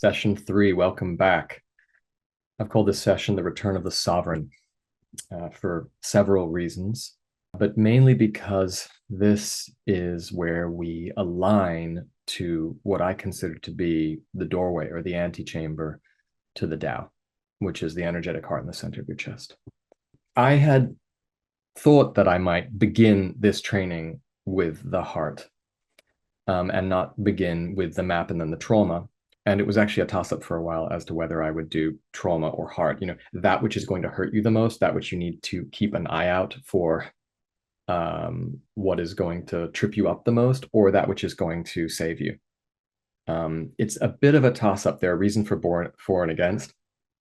Session 3. Welcome back. I've called this session The Return of the Sovereign for several reasons, but mainly because this is where we align to what I consider to be the doorway or the antechamber to the Tao, which is the energetic heart in the center of your chest. I had thought that I might begin this training with the heart and not begin with the map and then the trauma. And it was actually a toss-up for a while as to whether I would do trauma or heart. That which is going to hurt you the most, that which you need to keep an eye out for, what is going to trip you up the most, or that which is going to save you. It's a bit of a toss-up there, reason for and against,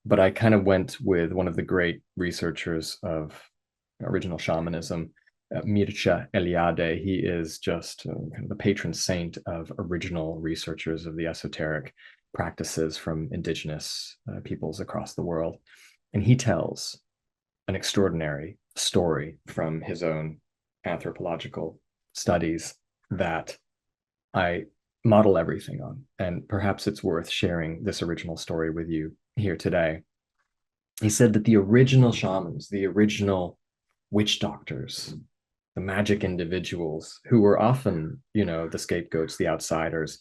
but I kind of went with one of the great researchers of original shamanism, Mircea Eliade. He is just kind of the patron saint of original researchers of the esoteric practices from indigenous peoples across the world. And he tells an extraordinary story from his own anthropological studies that I model everything on. And perhaps it's worth sharing this original story with you here today. He said that the original shamans, the original witch doctors, the magic individuals who were often, the scapegoats, the outsiders,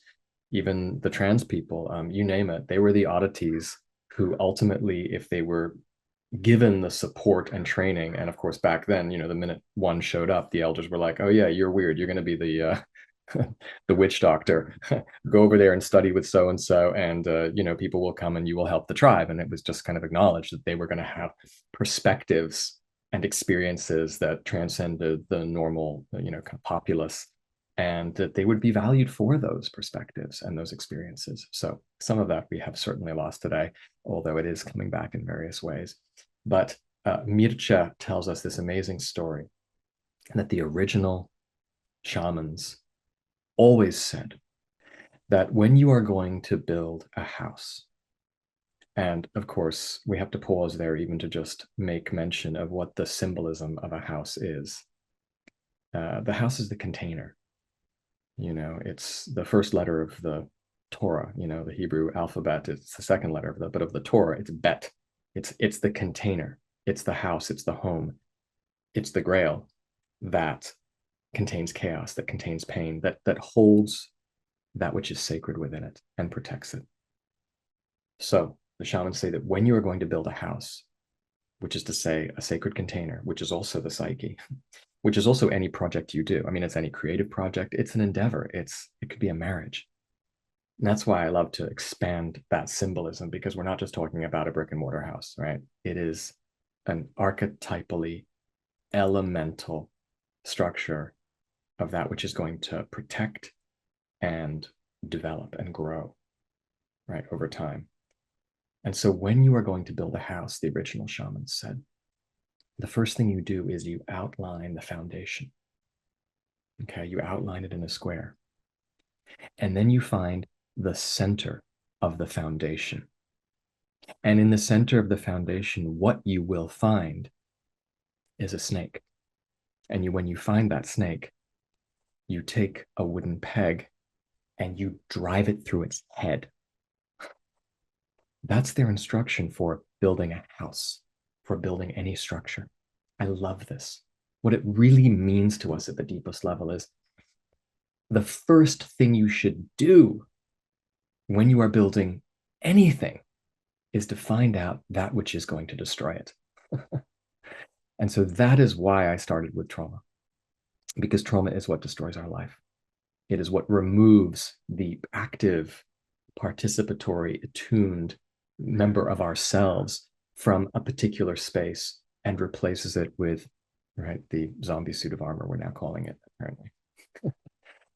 even the trans people, you name it, they were the oddities who ultimately, if they were given the support and training, and of course back then, the minute one showed up, the elders were like, oh yeah, you're weird, you're going to be the the witch doctor. Go over there and study with so and so, and people will come and you will help the tribe. And it was just kind of acknowledged that they were going to have perspectives and experiences that transcended the normal, kind of populace, and that they would be valued for those perspectives and those experiences. So some of that we have certainly lost today, although it is coming back in various ways. But Mircea tells us this amazing story that the original shamans always said that when you are going to build a house, and of course, we have to pause there even to just make mention of what the symbolism of a house is. The house is the container. It's the first letter of the Torah, the Hebrew alphabet. It's the second letter of the Torah, it's bet. It's the container. It's the house. It's the home. It's the grail that contains chaos, that contains pain, that holds that which is sacred within it and protects it. So the shamans say that when you are going to build a house, which is to say a sacred container, which is also the psyche, which is also any project you do. I mean, it's any creative project. It's an endeavor. It could be a marriage. And that's why I love to expand that symbolism, because we're not just talking about a brick and mortar house, right? It is an archetypally elemental structure of that which is going to protect and develop and grow, right, over time. And so when you are going to build a house, the original shamans said, the first thing you do is you outline the foundation. Okay, you outline it in a square. And then you find the center of the foundation. And in the center of the foundation, what you will find is a snake. And when you find that snake, you take a wooden peg and you drive it through its head. That's their instruction for building a house, for building any structure. I love this. What it really means to us at the deepest level is the first thing you should do when you are building anything is to find out that which is going to destroy it. And so that is why I started with trauma, because trauma is what destroys our life. It is what removes the active, participatory, attuned member of ourselves from a particular space and replaces it with, right, the zombie suit of armor, we're now calling it, apparently.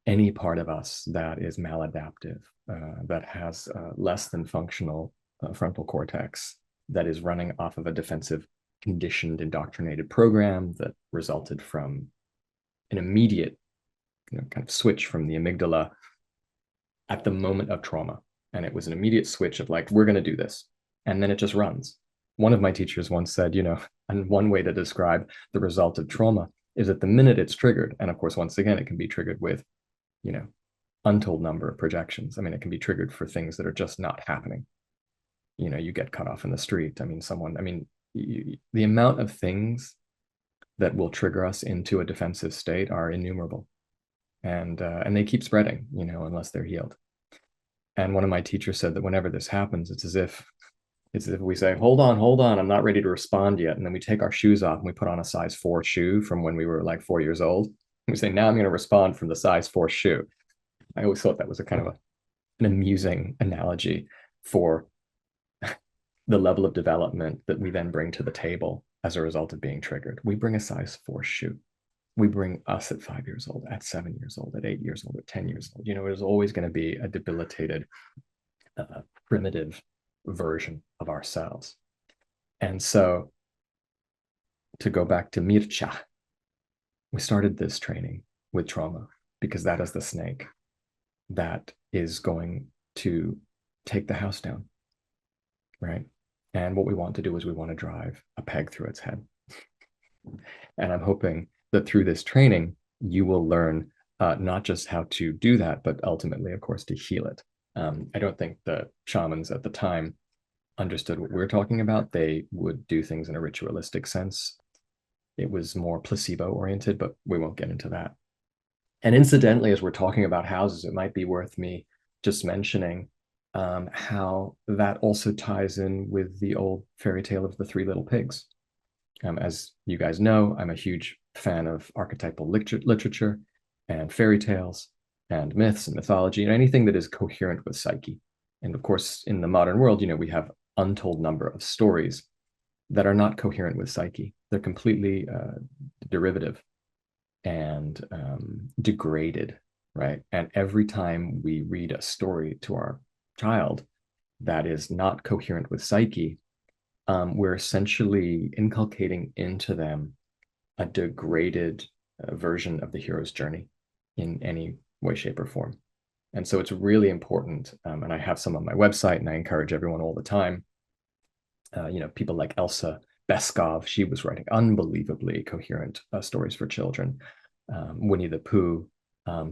Any part of us that is maladaptive, that has less than functional frontal cortex, that is running off of a defensive, conditioned, indoctrinated program that resulted from an immediate kind of switch from the amygdala at the moment of trauma. And it was an immediate switch of like, we're going to do this. And then it just runs. One of my teachers once said, and one way to describe the result of trauma is that the minute it's triggered, and of course, once again, it can be triggered with, untold number of projections. I mean, it can be triggered for things that are just not happening. You get cut off in the street. I mean, the amount of things that will trigger us into a defensive state are innumerable, and they keep spreading, unless they're healed. And one of my teachers said that whenever this happens, it's as if we say, hold on, I'm not ready to respond yet. And then we take our shoes off and we put on a size 4 shoe from when we were like 4 years old. And we say, now I'm going to respond from the size 4 shoe. I always thought that was a kind of an amusing analogy for the level of development that we then bring to the table as a result of being triggered. We bring a size 4 shoe. We bring us at 5 years old, at 7 years old, at 8 years old, at 10 years old. There's always going to be a debilitated, primitive version of ourselves. And so, to go back to Mircea, we started this training with trauma because that is the snake that is going to take the house down, right? And what we want to do is we want to drive a peg through its head. And I'm hoping that through this training, you will learn not just how to do that, but ultimately, of course, to heal it. I don't think the shamans at the time understood what we're talking about. They would do things in a ritualistic sense. It was more placebo oriented, but we won't get into that. And incidentally, as we're talking about houses, it might be worth me just mentioning how that also ties in with the old fairy tale of the Three Little Pigs. As you guys know, I'm a huge fan of archetypal literature and fairy tales and myths and mythology and anything that is coherent with psyche. And of course, in the modern world, we have untold number of stories that are not coherent with psyche. They're completely derivative and degraded, right? And every time we read a story to our child that is not coherent with psyche, we're essentially inculcating into them a degraded version of the hero's journey in any way, shape, or form. And so it's really important, and I have some on my website, and I encourage everyone all the time. People like Elsa Beskov, she was writing unbelievably coherent stories for children. Winnie the Pooh,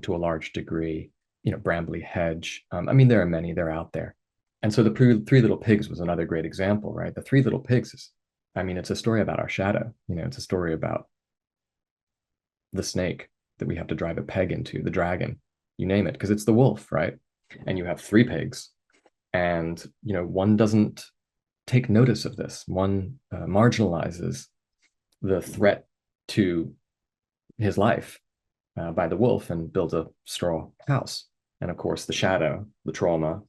to a large degree, Brambley Hedge. There are many, they're out there. And so the Three Little Pigs was another great example, right? The Three Little Pigs is, it's a story about our shadow. It's a story about the snake that we have to drive a peg into, the dragon, you name it, because it's the wolf, right? And you have 3 pigs, and one doesn't take notice of this. One marginalizes the threat to his life by the wolf and builds a straw house. And of course, the shadow, the trauma,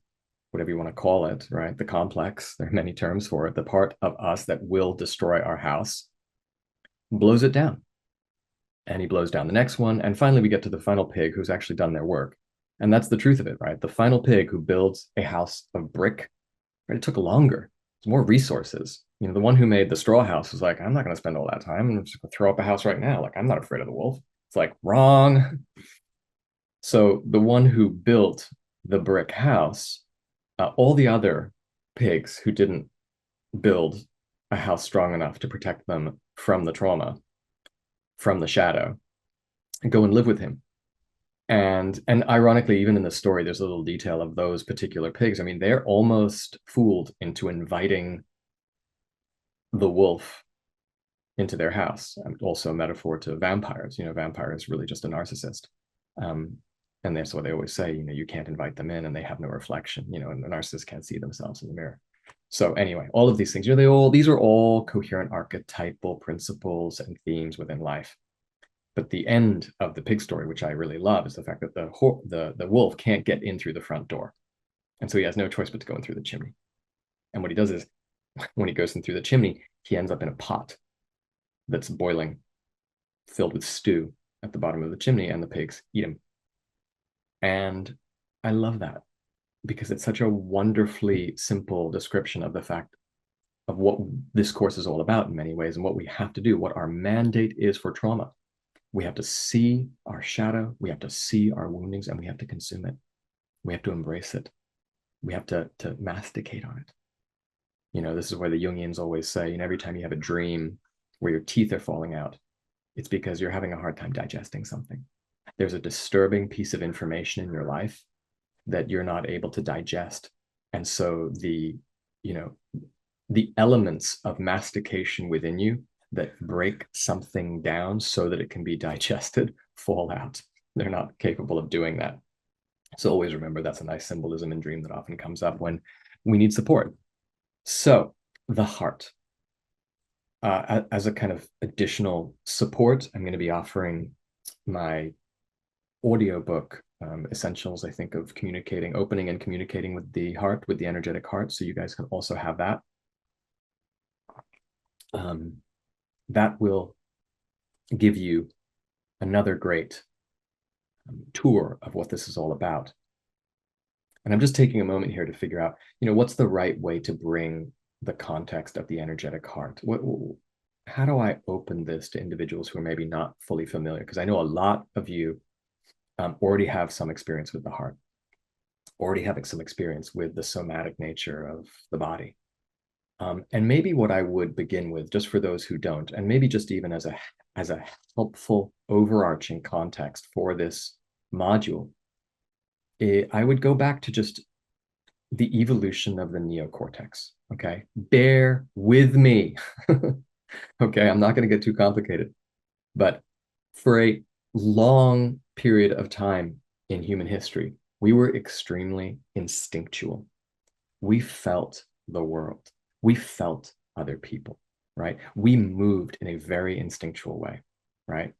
whatever you want to call it, right? The complex, there are many terms for it, the part of us that will destroy our house, blows it down. And he blows down the next one. And finally, we get to the final pig who's actually done their work. And that's the truth of it, right? The final pig who builds a house of brick, right? It took longer. It's more resources. The one who made the straw house was like, I'm not going to spend all that time. I'm just going to throw up a house right now. Like, I'm not afraid of the wolf. It's like, wrong. So the one who built the brick house, all the other pigs who didn't build a house strong enough to protect them from the trauma, from the shadow, go and live with him. And ironically, even in the story, there's a little detail of those particular pigs. They're almost fooled into inviting the wolf into their house. Also a metaphor to vampires. Vampire is really just a narcissist. And that's what they always say, you can't invite them in and they have no reflection, and the narcissist can't see themselves in the mirror. So anyway, all of these things, these are all coherent archetypal principles and themes within life. But the end of the pig story, which I really love, is the fact that the wolf can't get in through the front door. And so he has no choice but to go in through the chimney. And what he does is, when he goes in through the chimney, he ends up in a pot that's boiling, filled with stew at the bottom of the chimney, and the pigs eat him. And I love that because it's such a wonderfully simple description of the fact of what this course is all about in many ways, and what we have to do, what our mandate is for trauma. We have to see our shadow, we have to see our woundings, and we have to consume it. We have to embrace it. We have to masticate on it. This is where the Jungians always say, every time you have a dream where your teeth are falling out, it's because you're having a hard time digesting something. there's a disturbing piece of information in your life that you're not able to digest. And so you know, the elements of mastication within you that break something down so that it can be digested fall out. They're not capable of doing that. So always remember that's a nice symbolism in dream that often comes up when we need support. So the heart. As a kind of additional support, I'm going to be offering my audiobook essentials, I think, of communicating, opening and communicating with the heart, with the energetic heart. So you guys can also have that. That will give you another great tour of what this is all about. And I'm just taking a moment here to figure out, what's the right way to bring the context of the energetic heart? How do I open this to individuals who are maybe not fully familiar? Because I know a lot of you already have some experience with the heart, already having some experience with the somatic nature of the body. And maybe what I would begin with, just for those who don't, and maybe just even as a helpful overarching context for this module, I would go back to just the evolution of the neocortex. Okay, bear with me. Okay, I'm not going to get too complicated, but for a long period of time in human history, we were extremely instinctual. We felt the world. We felt other people, right? We moved in a very instinctual way, right?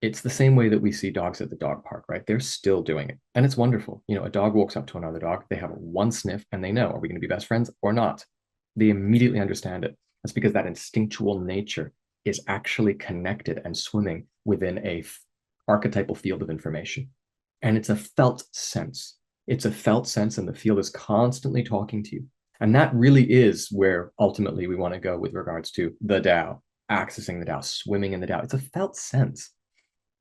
It's the same way that we see dogs at the dog park, right? They're still doing it. And it's wonderful. A dog walks up to another dog, they have one sniff and they know, are we going to be best friends or not? They immediately understand it. That's because that instinctual nature is actually connected and swimming within a archetypal field of information. And it's a felt sense. It's a felt sense, and the field is constantly talking to you. And that really is where ultimately we want to go with regards to the Tao, accessing the Tao, swimming in the Tao. It's a felt sense.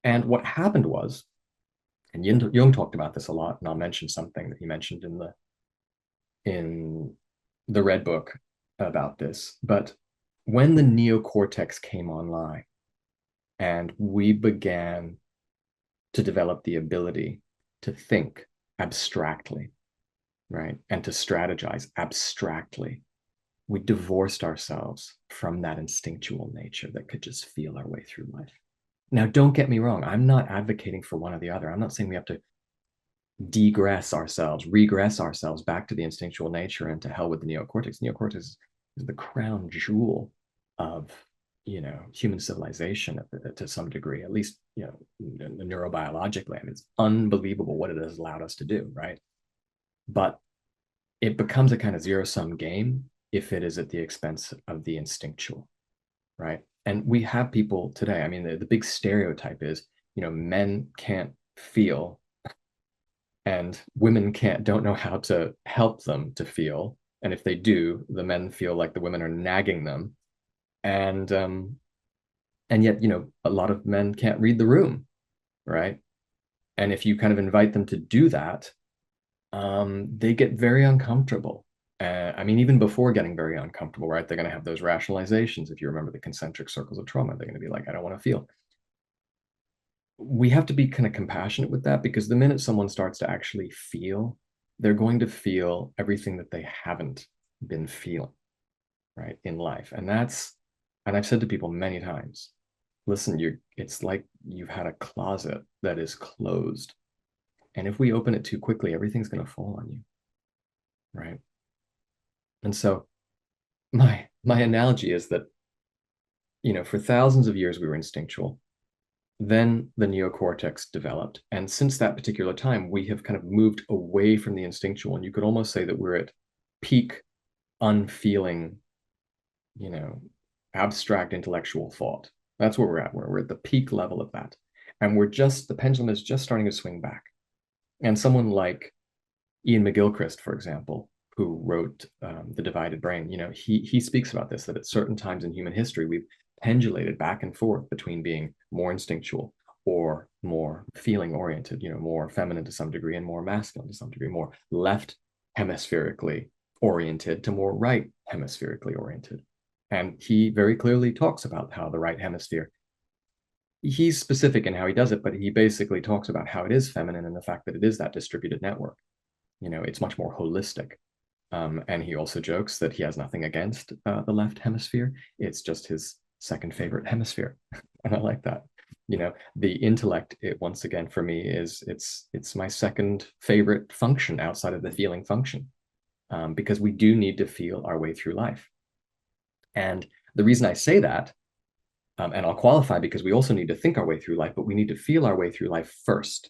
And what happened was, and Jung talked about this a lot, and I'll mention something that he mentioned in the Red Book about this, but when the neocortex came online and we began to develop the ability to think abstractly, right, and to strategize abstractly, we divorced ourselves from that instinctual nature that could just feel our way through life. Now, don't get me wrong. I'm not advocating for one or the other. I'm not saying we have to regress ourselves back to the instinctual nature and to hell with the neocortex. Neocortex is the crown jewel of, human civilization to some degree, at least, neurobiologically. I mean, it's unbelievable what it has allowed us to do, right? But it becomes a kind of zero-sum game if it is at the expense of the instinctual, right? And we have people today. I mean, the big stereotype is, men can't feel and women don't know how to help them to feel. And if they do, the men feel like the women are nagging them. And yet, a lot of men can't read the room, right? And if you kind of invite them to do that, they get very uncomfortable. I mean, even before getting very uncomfortable, right? They're going to have those rationalizations. If you remember the concentric circles of trauma, they're going to be like, I don't want to feel. We have to be kind of compassionate with that, because the minute someone starts to actually feel, they're going to feel everything that they haven't been feeling, right, in life. And I've said to people many times, listen, it's like you've had a closet that is closed. And if we open it too quickly, everything's going to fall on you, right? And so my analogy is that, for thousands of years, we were instinctual. Then the neocortex developed. And since that particular time, we have kind of moved away from the instinctual. And you could almost say that we're at peak unfeeling, abstract intellectual thought. That's where we're at. We're at the peak level of that. And the pendulum is just starting to swing back. And someone like Ian McGilchrist, for example, who wrote The Divided Brain, he speaks about this, that at certain times in human history, we've pendulated back and forth between being more instinctual or more feeling oriented, more feminine to some degree and more masculine to some degree, more left hemispherically oriented to more right hemispherically oriented. And he very clearly talks about how the right hemisphere, he's specific in how he does it, but he basically talks about how it is feminine and the fact that it is that distributed network. It's much more holistic. And he also jokes that he has nothing against the left hemisphere. It's just his second favorite hemisphere. And I like that. The intellect, once again, for me, it's my second favorite function outside of the feeling function, because we do need to feel our way through life. And the reason I say that, and I'll qualify, because we also need to think our way through life, but we need to feel our way through life first.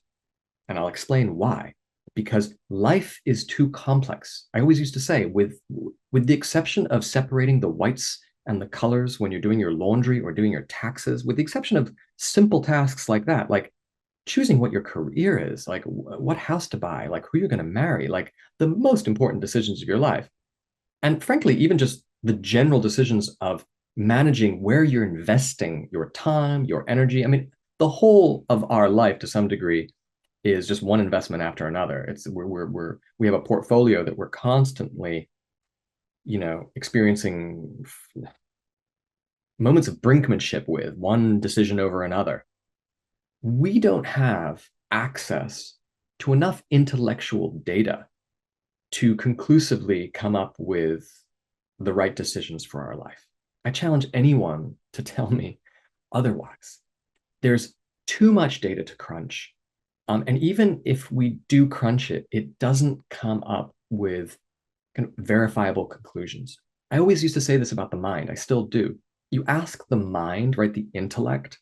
And I'll explain why. Because life is too complex. I always used to say, with the exception of separating the whites and the colors when you're doing your laundry or doing your taxes, with the exception of simple tasks like that, like choosing what your career is, like what house to buy, like who you're going to marry, like the most important decisions of your life. And frankly, even just the general decisions of managing where you're investing your time, your energy. I mean, the whole of our life to some degree is just one investment after another. We have a portfolio that we're constantly, experiencing moments of brinkmanship with, one decision over another. We don't have access to enough intellectual data to conclusively come up with the right decisions for our life. I challenge anyone to tell me otherwise. There's too much data to crunch. And even if we do crunch it, it doesn't come up with kind of verifiable conclusions. I always used to say this about the mind. I still do. You ask the mind, right, the intellect,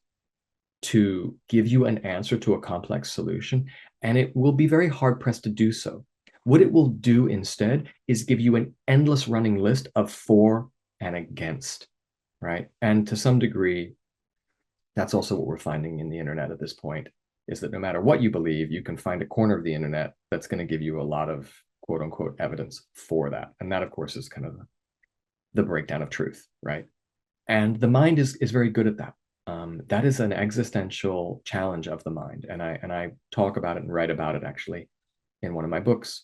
to give you an answer to a complex solution, and it will be very hard pressed to do so. What it will do instead is give you an endless running list of for and against, right? And to some degree, that's also what we're finding in the internet at this point, is that no matter what you believe, you can find a corner of the internet that's going to give you a lot of quote unquote evidence for that. And that, of course, is kind of the breakdown of truth, right? And the mind is very good at that. That is an existential challenge of the mind. And I talk about it and write about it actually in one of my books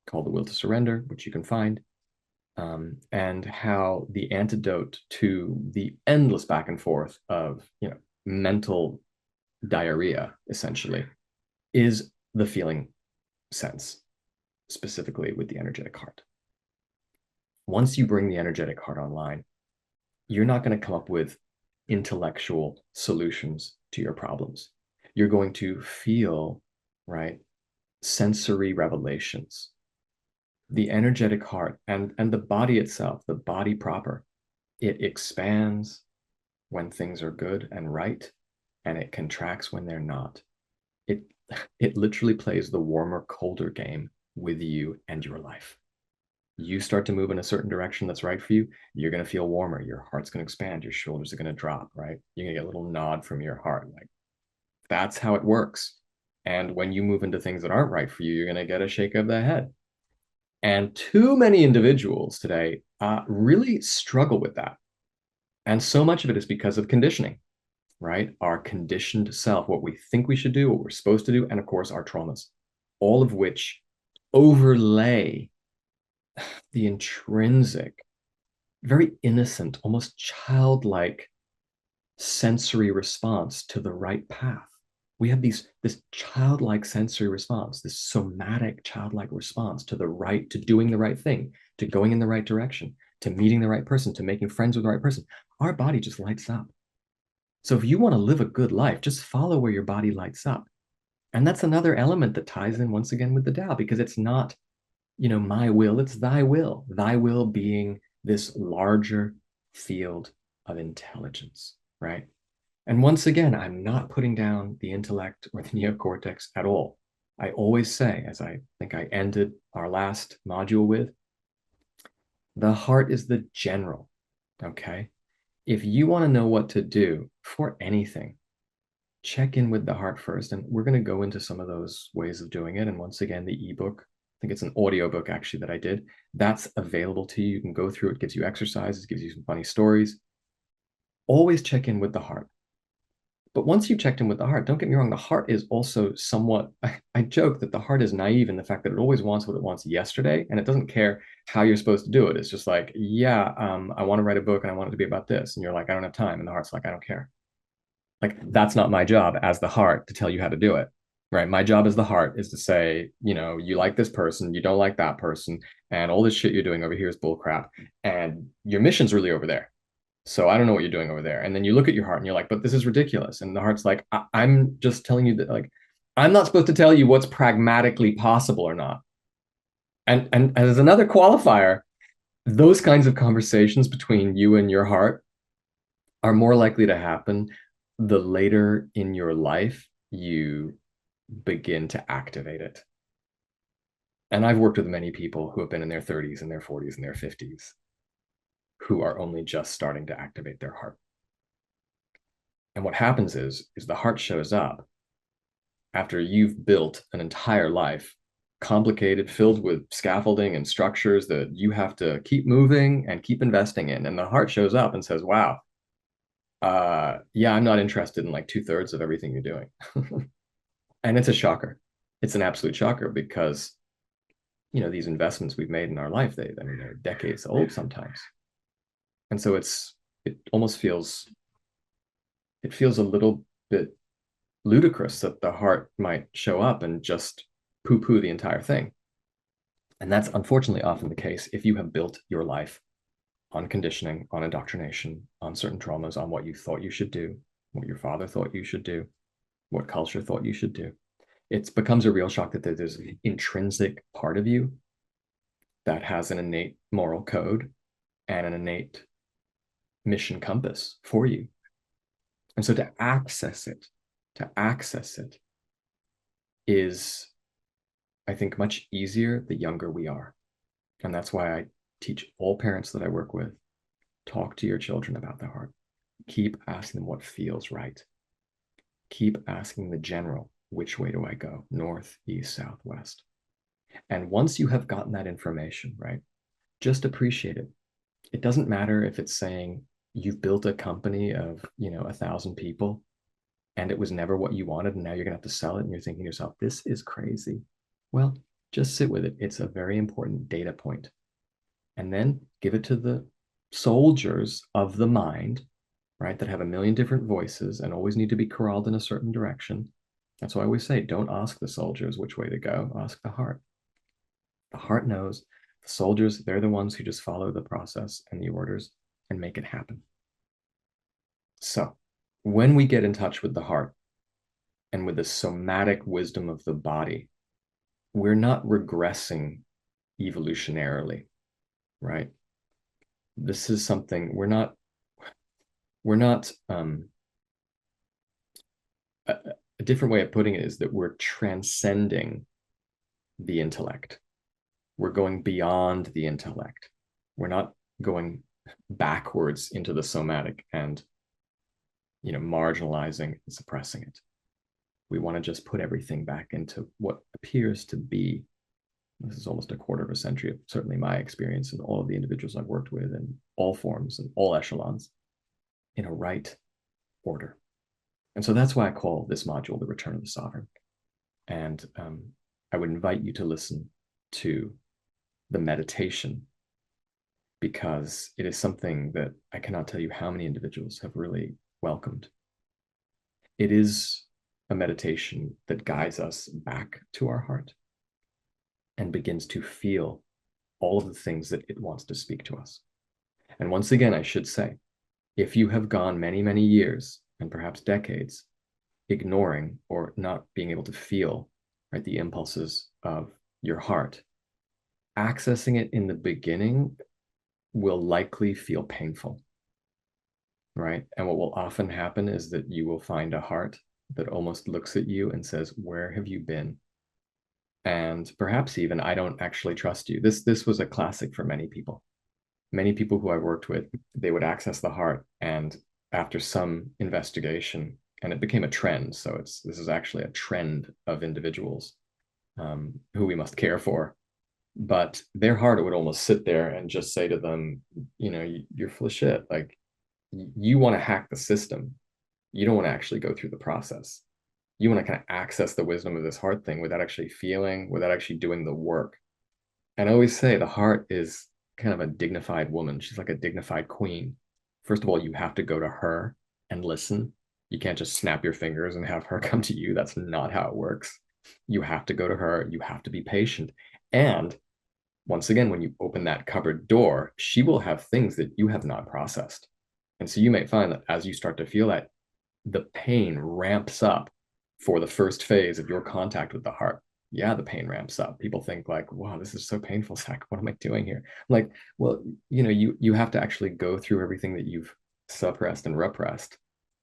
called The Will to Surrender, which you can find. And how the antidote to the endless back and forth of mental diarrhea, essentially, is the feeling sense, specifically with the energetic heart. Once you bring the energetic heart online, you're not going to come up with intellectual solutions to your problems. You're going to feel, right, sensory revelations. The energetic heart and the body itself, the body proper, it expands when things are good and right, and it contracts when they're not. It literally plays the warmer, colder game with you and your life. You start to move in a certain direction that's right for you, you're going to feel warmer. Your heart's going to expand. Your shoulders are going to drop, right? You're going to get a little nod from your heart. Like, that's how it works. And when you move into things that aren't right for you, you're going to get a shake of the head. And too many individuals today really struggle with that. And so much of it is because of conditioning, right? Our conditioned self, what we think we should do, what we're supposed to do, and of course, our traumas, all of which overlay the intrinsic, very innocent, almost childlike sensory response to the right path. We have this childlike sensory response, this somatic childlike response to doing the right thing, to going in the right direction, to meeting the right person, to making friends with the right person. Our body just lights up. So if you want to live a good life, just follow where your body lights up. And that's another element that ties in once again with the Tao, because it's not, my will, it's thy will being this larger field of intelligence, right? And once again, I'm not putting down the intellect or the neocortex at all. I always say, as I think I ended our last module with, the heart is the general, okay? If you want to know what to do for anything, check in with the heart first. And we're going to go into some of those ways of doing it. And once again, the ebook, I think it's an audio book actually that I did, that's available to you. You can go through it, gives you exercises, gives you some funny stories. Always check in with the heart. But once you've checked in with the heart, don't get me wrong, the heart is also somewhat, I joke that the heart is naive in the fact that it always wants what it wants yesterday, and it doesn't care how you're supposed to do it. It's just like, I want to write a book and I want it to be about this. And you're like, I don't have time. And the heart's like, I don't care. Like, that's not my job as the heart to tell you how to do it, right? My job as the heart is to say, you like this person, you don't like that person, and all this shit you're doing over here is bull crap, and your mission's really over there. So I don't know what you're doing over there. And then you look at your heart and you're like, but this is ridiculous. And the heart's like, I'm just telling you that, like, I'm not supposed to tell you what's pragmatically possible or not. And as another qualifier, those kinds of conversations between you and your heart are more likely to happen the later in your life you begin to activate it. And I've worked with many people who have been in their 30s and their 40s and their 50s who are only just starting to activate their heart. And what happens is the heart shows up after you've built an entire life, complicated, filled with scaffolding and structures that you have to keep moving and keep investing in. And the heart shows up and says, wow, yeah, I'm not interested in like 2/3 of everything you're doing. And it's a shocker. It's an absolute shocker because, these investments we've made in our life, they're decades old sometimes. And so it almost feels a little bit ludicrous that the heart might show up and just poo-poo the entire thing. And that's unfortunately often the case if you have built your life on conditioning, on indoctrination, on certain traumas, on what you thought you should do, what your father thought you should do, what culture thought you should do. It becomes a real shock that there's an intrinsic part of you that has an innate moral code and an innate mission compass for you. And so to access it is, I think, much easier the younger we are. And that's why I teach all parents that I work with, talk to your children about the heart. Keep asking them what feels right. Keep asking the general, which way do I go? North, east, south, west. And once you have gotten that information, right, just appreciate it. It doesn't matter if it's saying you've built a company of, 1,000 people and it was never what you wanted, and now you're gonna have to sell it, and you're thinking to yourself, this is crazy. Well, just sit with it. It's a very important data point. And then give it to the soldiers of the mind, right, that have a million different voices and always need to be corralled in a certain direction. That's why I always say, don't ask the soldiers which way to go, ask the heart. The heart knows. The soldiers, they're the ones who just follow the process and the orders and make it happen. So when we get in touch with the heart and with the somatic wisdom of the body, we're not regressing evolutionarily, right? This is something we're not a different way of putting it is that we're transcending the intellect. We're going beyond the intellect. We're not going backwards into the somatic and marginalizing and suppressing it. We want to just put everything back into what appears to be, this is almost a quarter of a century of certainly my experience and all of the individuals I've worked with in all forms and all echelons, in a right order. And so that's why I call this module The Return of the Sovereign. And I would invite you to listen to the meditation, because it is something that I cannot tell you how many individuals have really welcomed. It is a meditation that guides us back to our heart and begins to feel all of the things that it wants to speak to us. And once again, I should say, if you have gone many, many years and perhaps decades ignoring or not being able to feel, right, the impulses of your heart, accessing it in the beginning will likely feel painful, right? And what will often happen is that you will find a heart that almost looks at you and says, where have you been? And perhaps even, I don't actually trust you. This was a classic for many people. Many people who I worked with, they would access the heart, and after some investigation, and it became a trend. So this is actually a trend of individuals who we must care for. But their heart would almost sit there and just say to them, you're full of shit. Like, you want to hack the system. You don't want to actually go through the process. You want to kind of access the wisdom of this heart thing without actually feeling, without actually doing the work. And I always say the heart is kind of a dignified woman. She's like a dignified queen. First of all, you have to go to her and listen You can't just snap your fingers and have her come to you. That's not how it works. You have to go to her. You have to be patient. And once again, when you open that cupboard door, she will have things that you have not processed. And so you may find that as you start to feel that, the pain ramps up for the first phase of your contact with the heart. Yeah, the pain ramps up. People think like, wow, this is so painful, Zach. What am I doing here? I'm like, well, you have to actually go through everything that you've suppressed and repressed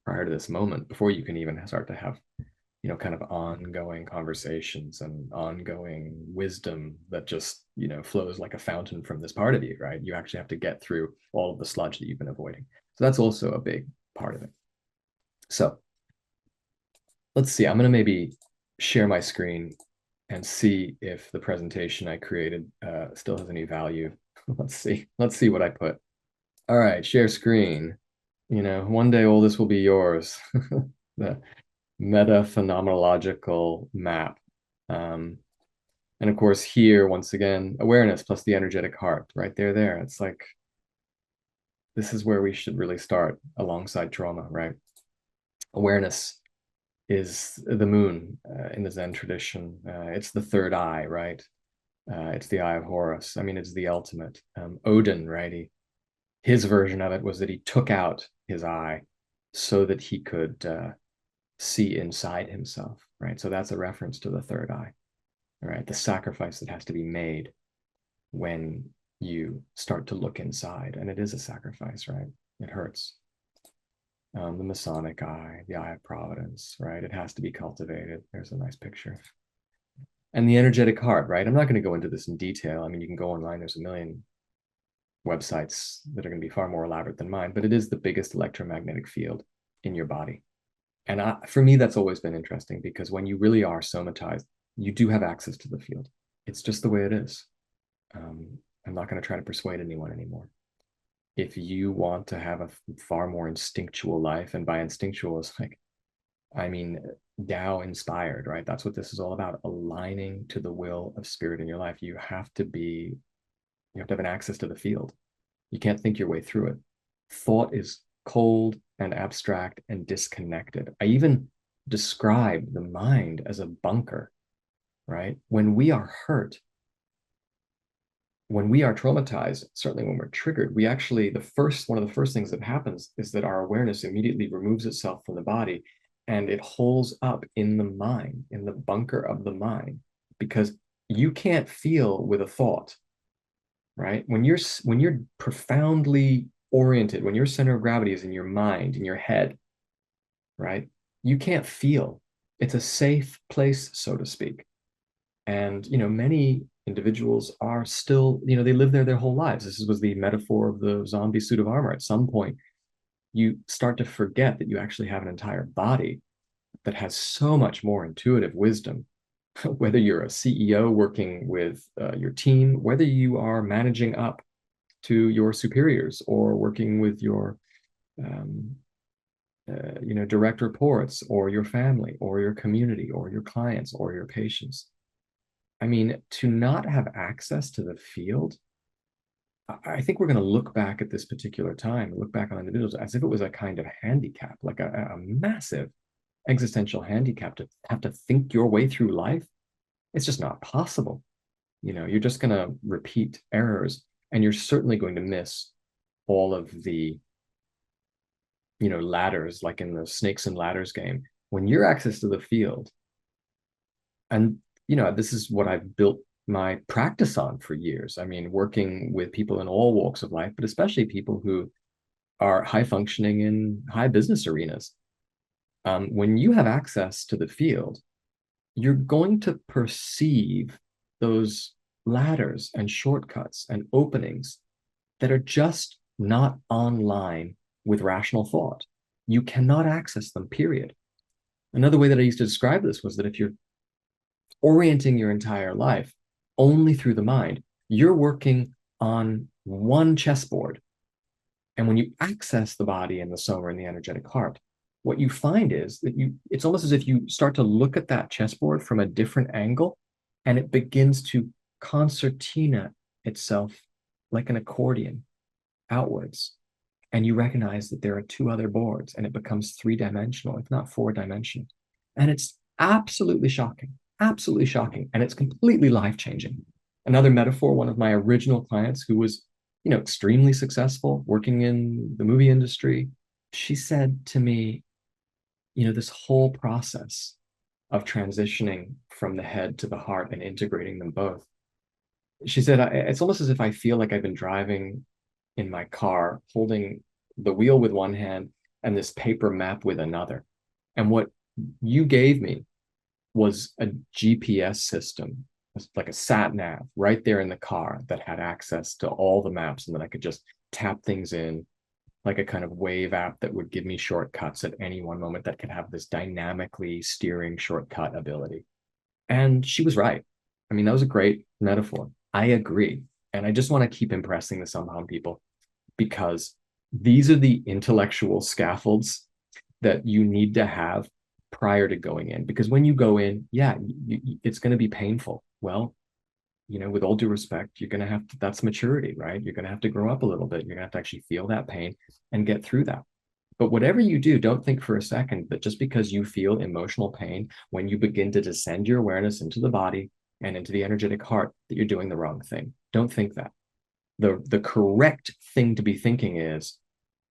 prior to this moment before you can even start to have, kind of ongoing conversations and ongoing wisdom that just, flows like a fountain from this part of you, right? You actually have to get through all of the sludge that you've been avoiding. So that's also a big part of it. So let's see, I'm going to maybe share my screen and see if the presentation I created still has any value. Let's see what I put. All right, share screen. One day all this will be yours. The meta phenomenological map. And of course here, once again, awareness plus the energetic heart right there. It's like, this is where we should really start alongside trauma, right? Awareness is the moon in the Zen tradition. It's the third eye, right? It's the eye of Horus. I mean, it's the ultimate. Odin, right? His version of it was that he took out his eye so that he could see inside himself, right? So that's a reference to the third eye, right? The sacrifice that has to be made when you start to look inside. And it is a sacrifice, right? It hurts. The Masonic eye, the eye of providence, right? It has to be cultivated. There's a nice picture. And the energetic heart, right? I'm not going to go into this in detail. I mean, you can go online. There's a million websites that are going to be far more elaborate than mine, but it is the biggest electromagnetic field in your body. And for me, that's always been interesting because when you really are somatized, you do have access to the field. It's just the way it is. I'm not going to try to persuade anyone anymore. If you want to have a far more instinctual life, and by instinctual is like, I mean, Tao inspired, right? That's what this is all about, aligning to the will of spirit in your life. You have to have an access to the field. You can't think your way through it. Thought is cold and abstract and disconnected. I even describe the mind as a bunker, right? When we are hurt, when we are traumatized, certainly when we're triggered, we actually, one of the first things that happens is that our awareness immediately removes itself from the body and it holes up in the mind, in the bunker of the mind, because you can't feel with a thought, right? When you're profoundly oriented, when your center of gravity is in your mind, in your head, right? You can't feel. It's a safe place, so to speak. And, many individuals are still, they live there their whole lives. This was the metaphor of the zombie suit of armor. At some point, you start to forget that you actually have an entire body that has so much more intuitive wisdom, whether you're a CEO working with your team, whether you are managing up to your superiors or working with your direct reports, or your family or your community or your clients or your patients. I mean, to not have access to the field, I think we're going to look back at this particular time, look back on individuals as if it was a kind of handicap, like a massive existential handicap to have to think your way through life. It's just not possible. You're just going to repeat errors, and you're certainly going to miss all of the, ladders, like in the snakes and ladders game. When you're access to the field, and this is what I've built my practice on for years. I mean, working with people in all walks of life, but especially people who are high functioning in high business arenas. When you have access to the field, you're going to perceive those ladders and shortcuts and openings that are just not online with rational thought. You cannot access them, period. Another way that I used to describe this was that if you're orienting your entire life only through the mind, you're working on one chessboard. And when you access the body and the soma and the energetic heart, what you find is that it's almost as if you start to look at that chessboard from a different angle, and it begins to concertina itself like an accordion outwards. and you recognize that there are two other boards and it becomes three-dimensional, if not four-dimensional. And it's absolutely shocking, absolutely shocking. And it's completely life-changing. Another metaphor, one of my original clients who was, extremely successful working in the movie industry, she said to me, this whole process of transitioning from the head to the heart and integrating them both. She said, it's almost as if I feel like I've been driving in my car, holding the wheel with one hand and this paper map with another. And what you gave me was a GPS system, like a sat nav right there in the car that had access to all the maps, and then I could just tap things in, like a kind of wave app that would give me shortcuts at any one moment that could have this dynamically steering shortcut ability. And she was right. I mean, that was a great metaphor. I agree. And I just want to keep impressing this on people, because these are the intellectual scaffolds that you need to have prior to going in. Because when you go in, it's going to be painful. Well, with all due respect, you're going to have to, that's maturity, right? You're going to have to grow up a little bit. You're going to have to actually feel that pain and get through that. But whatever you do, don't think for a second that just because you feel emotional pain, when you begin to descend your awareness into the body and into the energetic heart, that you're doing the wrong thing. Don't think that. The correct thing to be thinking is,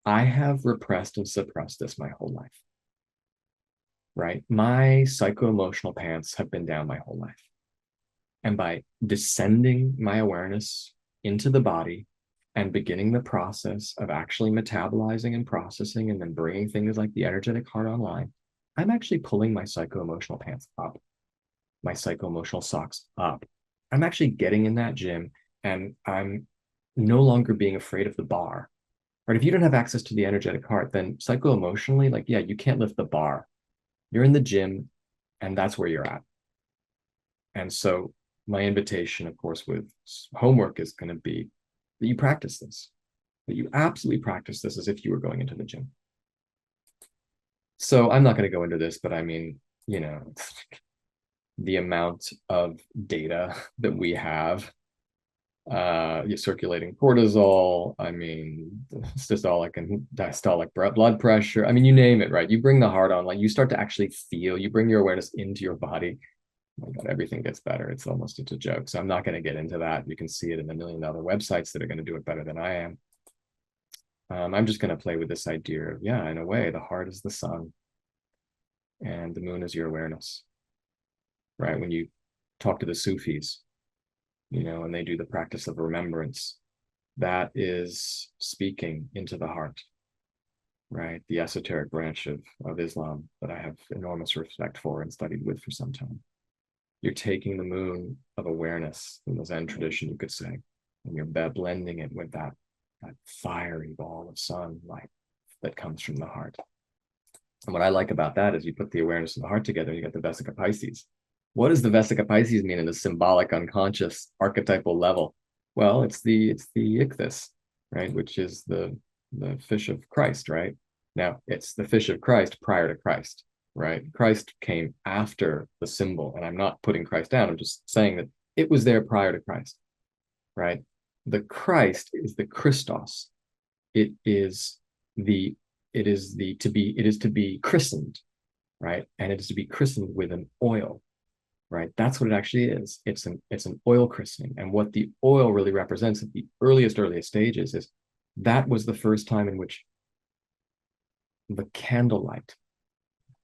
I have repressed and suppressed this my whole life, right? My psycho-emotional pants have been down my whole life. And by descending my awareness into the body and beginning the process of actually metabolizing and processing and then bringing things like the energetic heart online, I'm actually pulling my psycho-emotional pants up, my psycho-emotional socks up. I'm actually getting in that gym and I'm no longer being afraid of the bar, right? If you don't have access to the energetic heart, then psycho-emotionally, you can't lift the bar. You're in the gym and that's where you're at. And so my invitation, of course, with homework is going to be that you practice this, that you absolutely practice this as if you were going into the gym. So I'm not going to go into this, but I mean, the amount of data that we have, circulating cortisol, I mean, systolic and diastolic blood pressure. I mean, you name it, right? You bring the heart on, you start to actually feel, you bring your awareness into your body. Oh my God, everything gets better. It's a joke. So I'm not going to get into that. You can see it in a million other websites that are going to do it better than I am. I'm just going to play with this idea of, in a way, the heart is the sun and the moon is your awareness, right? When you talk to the Sufis, and they do the practice of remembrance, that is speaking into the heart, right? The esoteric branch of Islam that I have enormous respect for and studied with for some time. You're taking the moon of awareness in the Zen tradition, you could say, and you're blending it with that fiery ball of sunlight that comes from the heart. And what I like about that is you put the awareness and the heart together and you get the Vesica Pisces. What does the Vesica Pisces mean in a symbolic, unconscious, archetypal level? Well, it's the ichthys, right? Which is the fish of Christ, right? Now, it's the fish of Christ prior to Christ, right? Christ came after the symbol, and I'm not putting Christ down. I'm just saying that it was there prior to Christ, right? The Christ is the Christos. It is to be christened, right? And it is to be christened with an oil, right? That's what it actually is. It's an oil christening. And what the oil really represents at the earliest stages is that was the first time in which the candlelight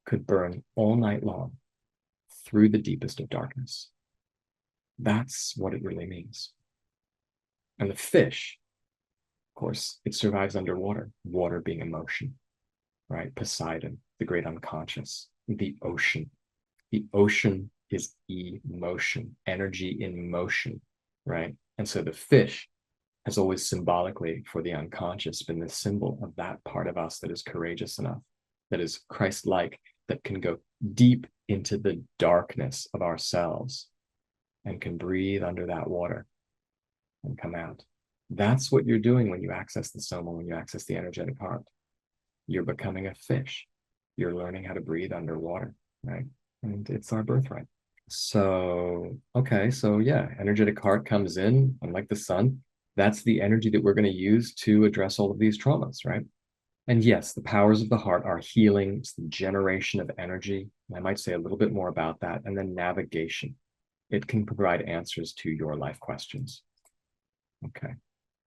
could burn all night long through the deepest of darkness. That's what it really means. And the fish, of course, it survives underwater, water being emotion, right? Poseidon, the great unconscious, the ocean. The ocean is emotion, energy in motion, right? And so the fish has always symbolically, for the unconscious, been the symbol of that part of us that is courageous enough, that is Christ-like, that can go deep into the darkness of ourselves and can breathe under that water and come out. That's what you're doing when you access the soma, when you access the energetic heart. You're becoming a fish. You're learning how to breathe underwater, right? And it's our birthright. So, okay, so energetic heart comes in, unlike the sun. That's the energy that we're going to use to address all of these traumas, right? And yes, the powers of the heart are healing, it's the generation of energy. I might say a little bit more about that. And then navigation. It can provide answers to your life questions. Okay.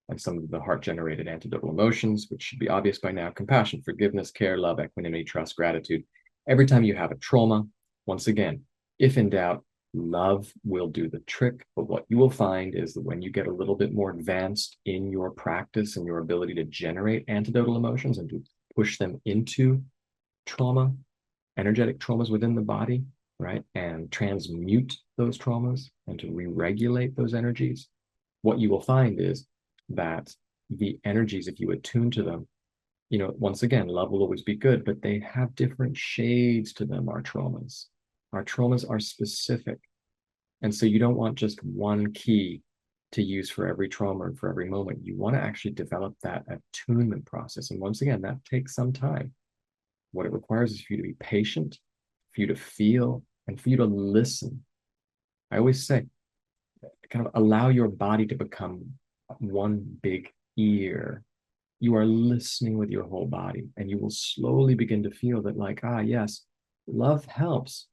And some of the heart-generated antidotal emotions, which should be obvious by now: compassion, forgiveness, care, love, equanimity, trust, gratitude. Every time you have a trauma, once again, if in doubt, love will do the trick. But what you will find is that when you get a little bit more advanced in your practice and your ability to generate antidotal emotions and to push them into trauma, energetic traumas within the body, right, and transmute those traumas and to re-regulate those energies, what you will find is that the energies, if you attune to them, once again, love will always be good, but they have different shades to them, our traumas. Our traumas are specific. And so you don't want just one key to use for every trauma and for every moment. You want to actually develop that attunement process. And once again, that takes some time. What it requires is for you to be patient, for you to feel, and for you to listen. I always say, kind of allow your body to become one big ear. You are listening with your whole body, and you will slowly begin to feel that, like, yes, love helps.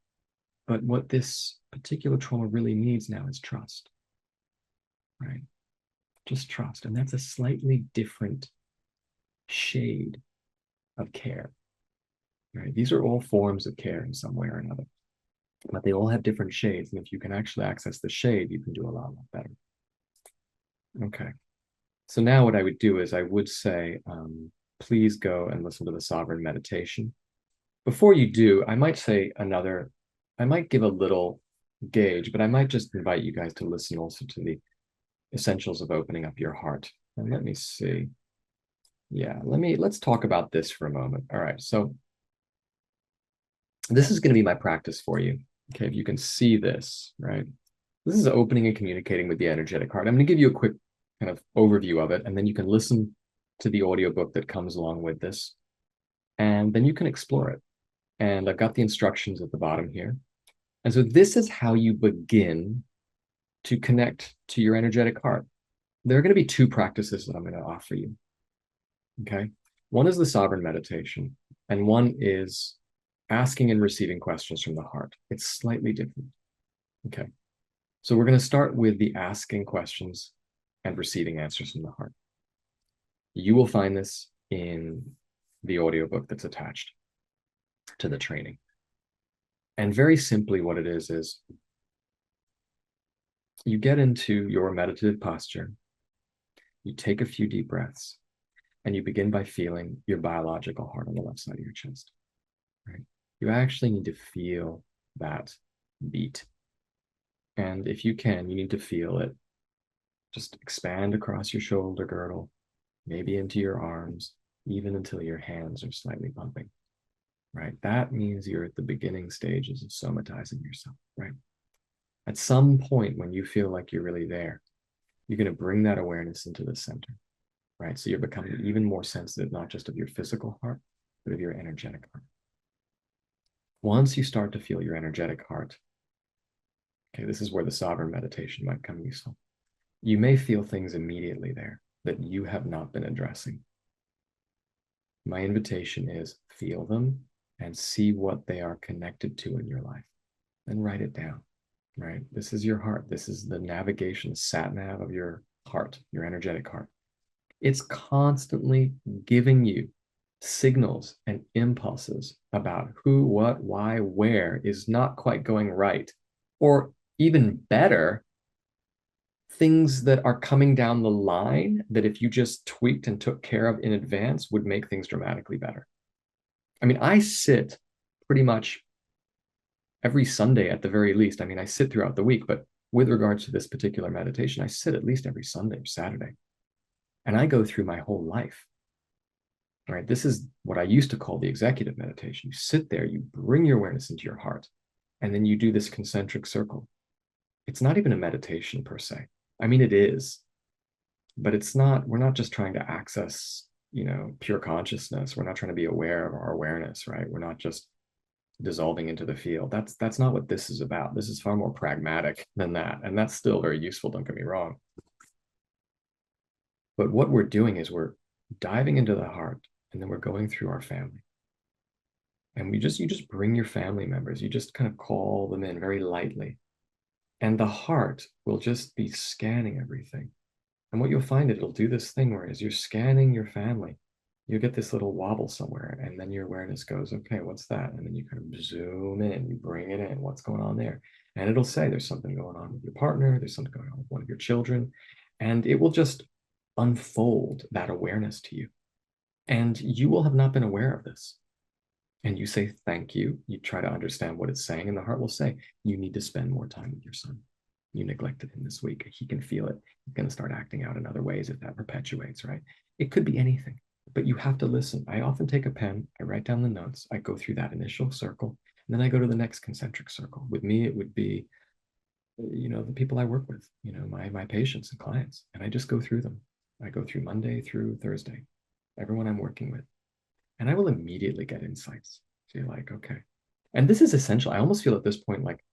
But what this particular trauma really needs now is trust, right? Just trust. And that's a slightly different shade of care, right? These are all forms of care in some way or another, but they all have different shades. And if you can actually access the shade, you can do a lot better. Okay. So now what I would do is I would say, please go and listen to the sovereign meditation. Before you do, I might give a little gauge, but I might just invite you guys to listen also to the essentials of opening up your heart. And let me see. Yeah, let's talk about this for a moment. All right, so this is going to be my practice for you. Okay, if you can see this, right? This is opening and communicating with the energetic heart. I'm going to give you a quick kind of overview of it, and then you can listen to the audiobook that comes along with this, and then you can explore it. And I've got the instructions at the bottom here. And so this is how you begin to connect to your energetic heart. There are going to be two practices that I'm going to offer you. Okay. One is the sovereign meditation, and one is asking and receiving questions from the heart. It's slightly different. Okay. So we're going to start with the asking questions and receiving answers from the heart. You will find this in the audiobook that's attached to the training. And very simply, what it is you get into your meditative posture, you take a few deep breaths, and you begin by feeling your biological heart on the left side of your chest. Right? You actually need to feel that beat. And if you can, you need to feel it just expand across your shoulder girdle, maybe into your arms, even until your hands are slightly pumping. Right? That means you're at the beginning stages of somatizing yourself, right? At some point when you feel like you're really there, you're going to bring that awareness into the center, right? So you're becoming even more sensitive, not just of your physical heart, but of your energetic heart. Once you start to feel your energetic heart, okay, this is where the sovereign meditation might come useful. You may feel things immediately there that you have not been addressing. My invitation is feel them and see what they are connected to in your life. Then write it down, right? This is your heart. This is the navigation, sat nav of your heart, your energetic heart. It's constantly giving you signals and impulses about who, what, why, where is not quite going right. Or even better, things that are coming down the line that if you just tweaked and took care of in advance would make things dramatically better. I mean, I sit pretty much every Sunday at the very least. I mean, I sit throughout the week, but with regards to this particular meditation, I sit at least every Sunday or Saturday. And I go through my whole life. Right? This is what I used to call the executive meditation. You sit there, you bring your awareness into your heart, and then you do this concentric circle. It's not even a meditation per se. I mean, it is, but it's not, we're not just trying to access, pure consciousness. We're not trying to be aware of our awareness, right? We're not just dissolving into the field. That's not what this is about. This is far more pragmatic than that. And that's still very useful, don't get me wrong. But what we're doing is we're diving into the heart And then we're going through our family. And you just bring your family members, you just kind of call them in very lightly. And the heart will just be scanning everything. And what you'll find, it'll do this thing where as you're scanning your family, you get this little wobble somewhere, and then your awareness goes, okay, what's that? And then you kind of zoom in, you bring it in, what's going on there? And it'll say there's something going on with your partner, there's something going on with one of your children, and it will just unfold that awareness to you. And you will have not been aware of this. And you say thank you, you try to understand what it's saying, and the heart will say, you need to spend more time with your son. You neglected him this week. He can feel it. He's going to start acting out in other ways if that perpetuates, right? It could be anything, but you have to listen. I often take a pen, I write down the notes, I go through that initial circle, and then I go to the next concentric circle. With me, it would be, the people I work with, my patients and clients, and I just go through them. I go through Monday through Thursday, everyone I'm working with, and I will immediately get insights. So you're like, okay. And this is essential. I almost feel at this point like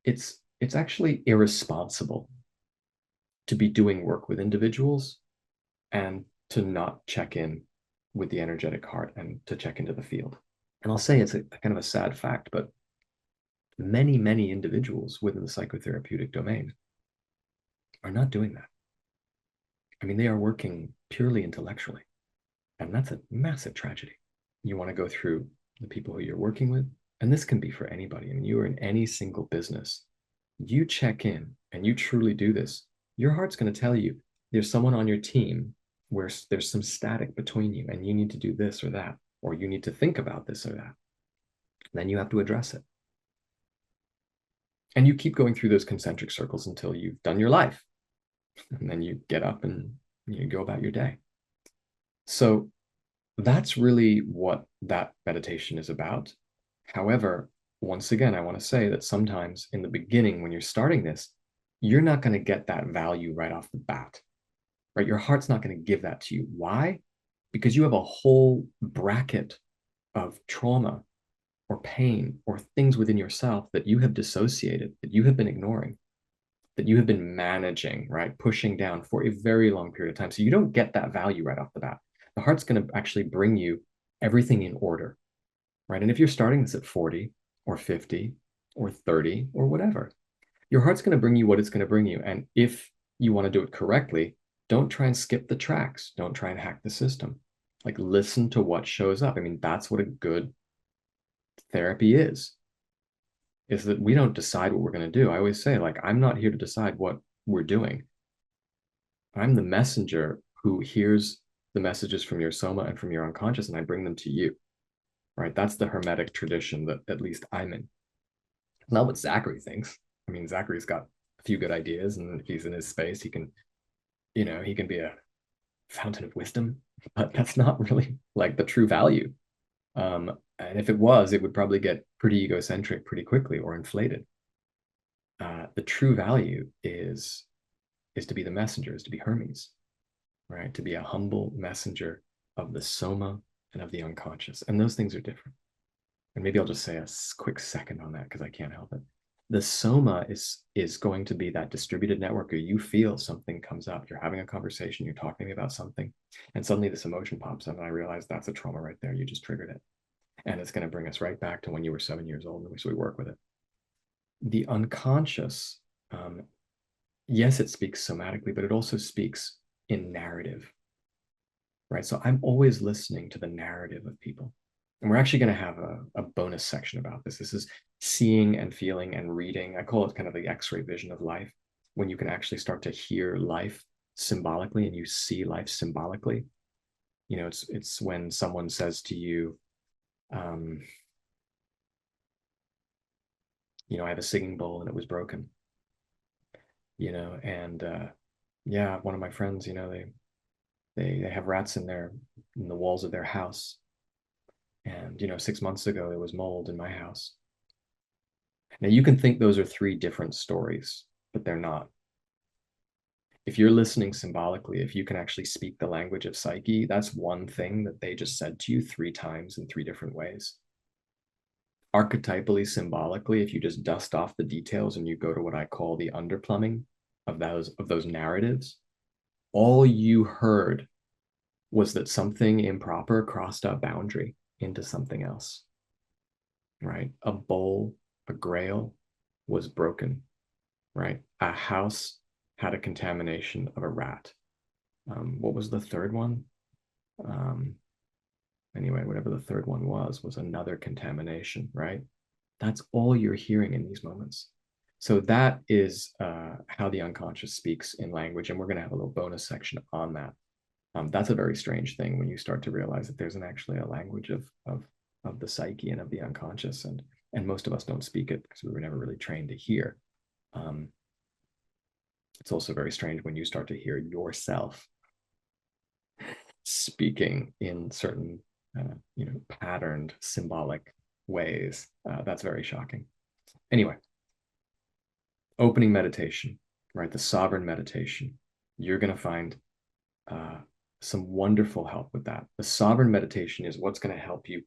it's actually irresponsible to be doing work with individuals and to not check in with the energetic heart and to check into the field. And I'll say it's a kind of a sad fact, but many, many individuals within the psychotherapeutic domain are not doing that. I mean, they are working purely intellectually, and that's a massive tragedy. You want to go through the people who you're working with, and this can be for anybody. I mean, you are in any single business, you check in and you truly do this, your heart's going to tell you there's someone on your team where there's some static between you and you need to do this or that, or you need to think about this or that. Then you have to address it. And you keep going through those concentric circles until you've done your life. And then you get up and you go about your day. So that's really what that meditation is about. However, once again, I want to say that sometimes in the beginning, when you're starting this, you're not going to get that value right off the bat, right? Your heart's not going to give that to you. Why? Because you have a whole bracket of trauma or pain or things within yourself that you have dissociated, that you have been ignoring, that you have been managing, right? Pushing down for a very long period of time. So you don't get that value right off the bat. The heart's going to actually bring you everything in order, right? And if you're starting this at 40 or 50 or 30 or whatever, your heart's going to bring you what it's going to bring you. And if you want to do it correctly, don't try and skip the tracks. Don't try and hack the system. Like, listen to what shows up. I mean, that's what a good therapy is that we don't decide what we're going to do. I always say, like, I'm not here to decide what we're doing. I'm the messenger who hears the messages from your soma and from your unconscious, and I bring them to you, right? That's the hermetic tradition that at least I'm in. It's not what Zachary thinks. I mean, Zachary's got a few good ideas, and if he's in his space, he can be a fountain of wisdom, but that's not really like the true value. And if it was, it would probably get pretty egocentric pretty quickly or inflated. The true value is to be the messenger, is to be Hermes, right? To be a humble messenger of the soma and of the unconscious. And those things are different. And maybe I'll just say a quick second on that because I can't help it. The soma is going to be that distributed network where you feel something comes up. You're having a conversation, you're talking about something, and suddenly this emotion pops up, and I realize that's a trauma right there. You just triggered it. And it's going to bring us right back to when you were 7 years old, and so we work with it. The unconscious, yes, it speaks somatically, but it also speaks in narrative, right? So I'm always listening to the narrative of people. And we're actually going to have a bonus section about this. This is seeing and feeling and reading. I call it kind of the X-ray vision of life, when you can actually start to hear life symbolically and you see life symbolically. It's when someone says to you, I have a singing bowl and it was broken, and yeah, one of my friends, they have rats in the walls of their house. And, 6 months ago, there was mold in my house. Now, you can think those are three different stories, but they're not. If you're listening symbolically, if you can actually speak the language of psyche, that's one thing that they just said to you 3 times in 3 different ways. Archetypally, symbolically, if you just dust off the details and you go to what I call the underplumbing of those narratives, all you heard was that something improper crossed a boundary into something else, right? A bowl, a grail was broken, right? A house had a contamination of a rat. What was the third one? Anyway, whatever the third one was another contamination, right? That's all you're hearing in these moments. So that is how the unconscious speaks in language. And we're going to have a little bonus section on that. That's a very strange thing when you start to realize that there's actually a language of the psyche and of the unconscious. And most of us don't speak it because we were never really trained to hear. It's also very strange when you start to hear yourself speaking in certain patterned symbolic ways. That's very shocking. Anyway, opening meditation, right? The sovereign meditation. You're going to find some wonderful help with that. The sovereign meditation is what's going to help you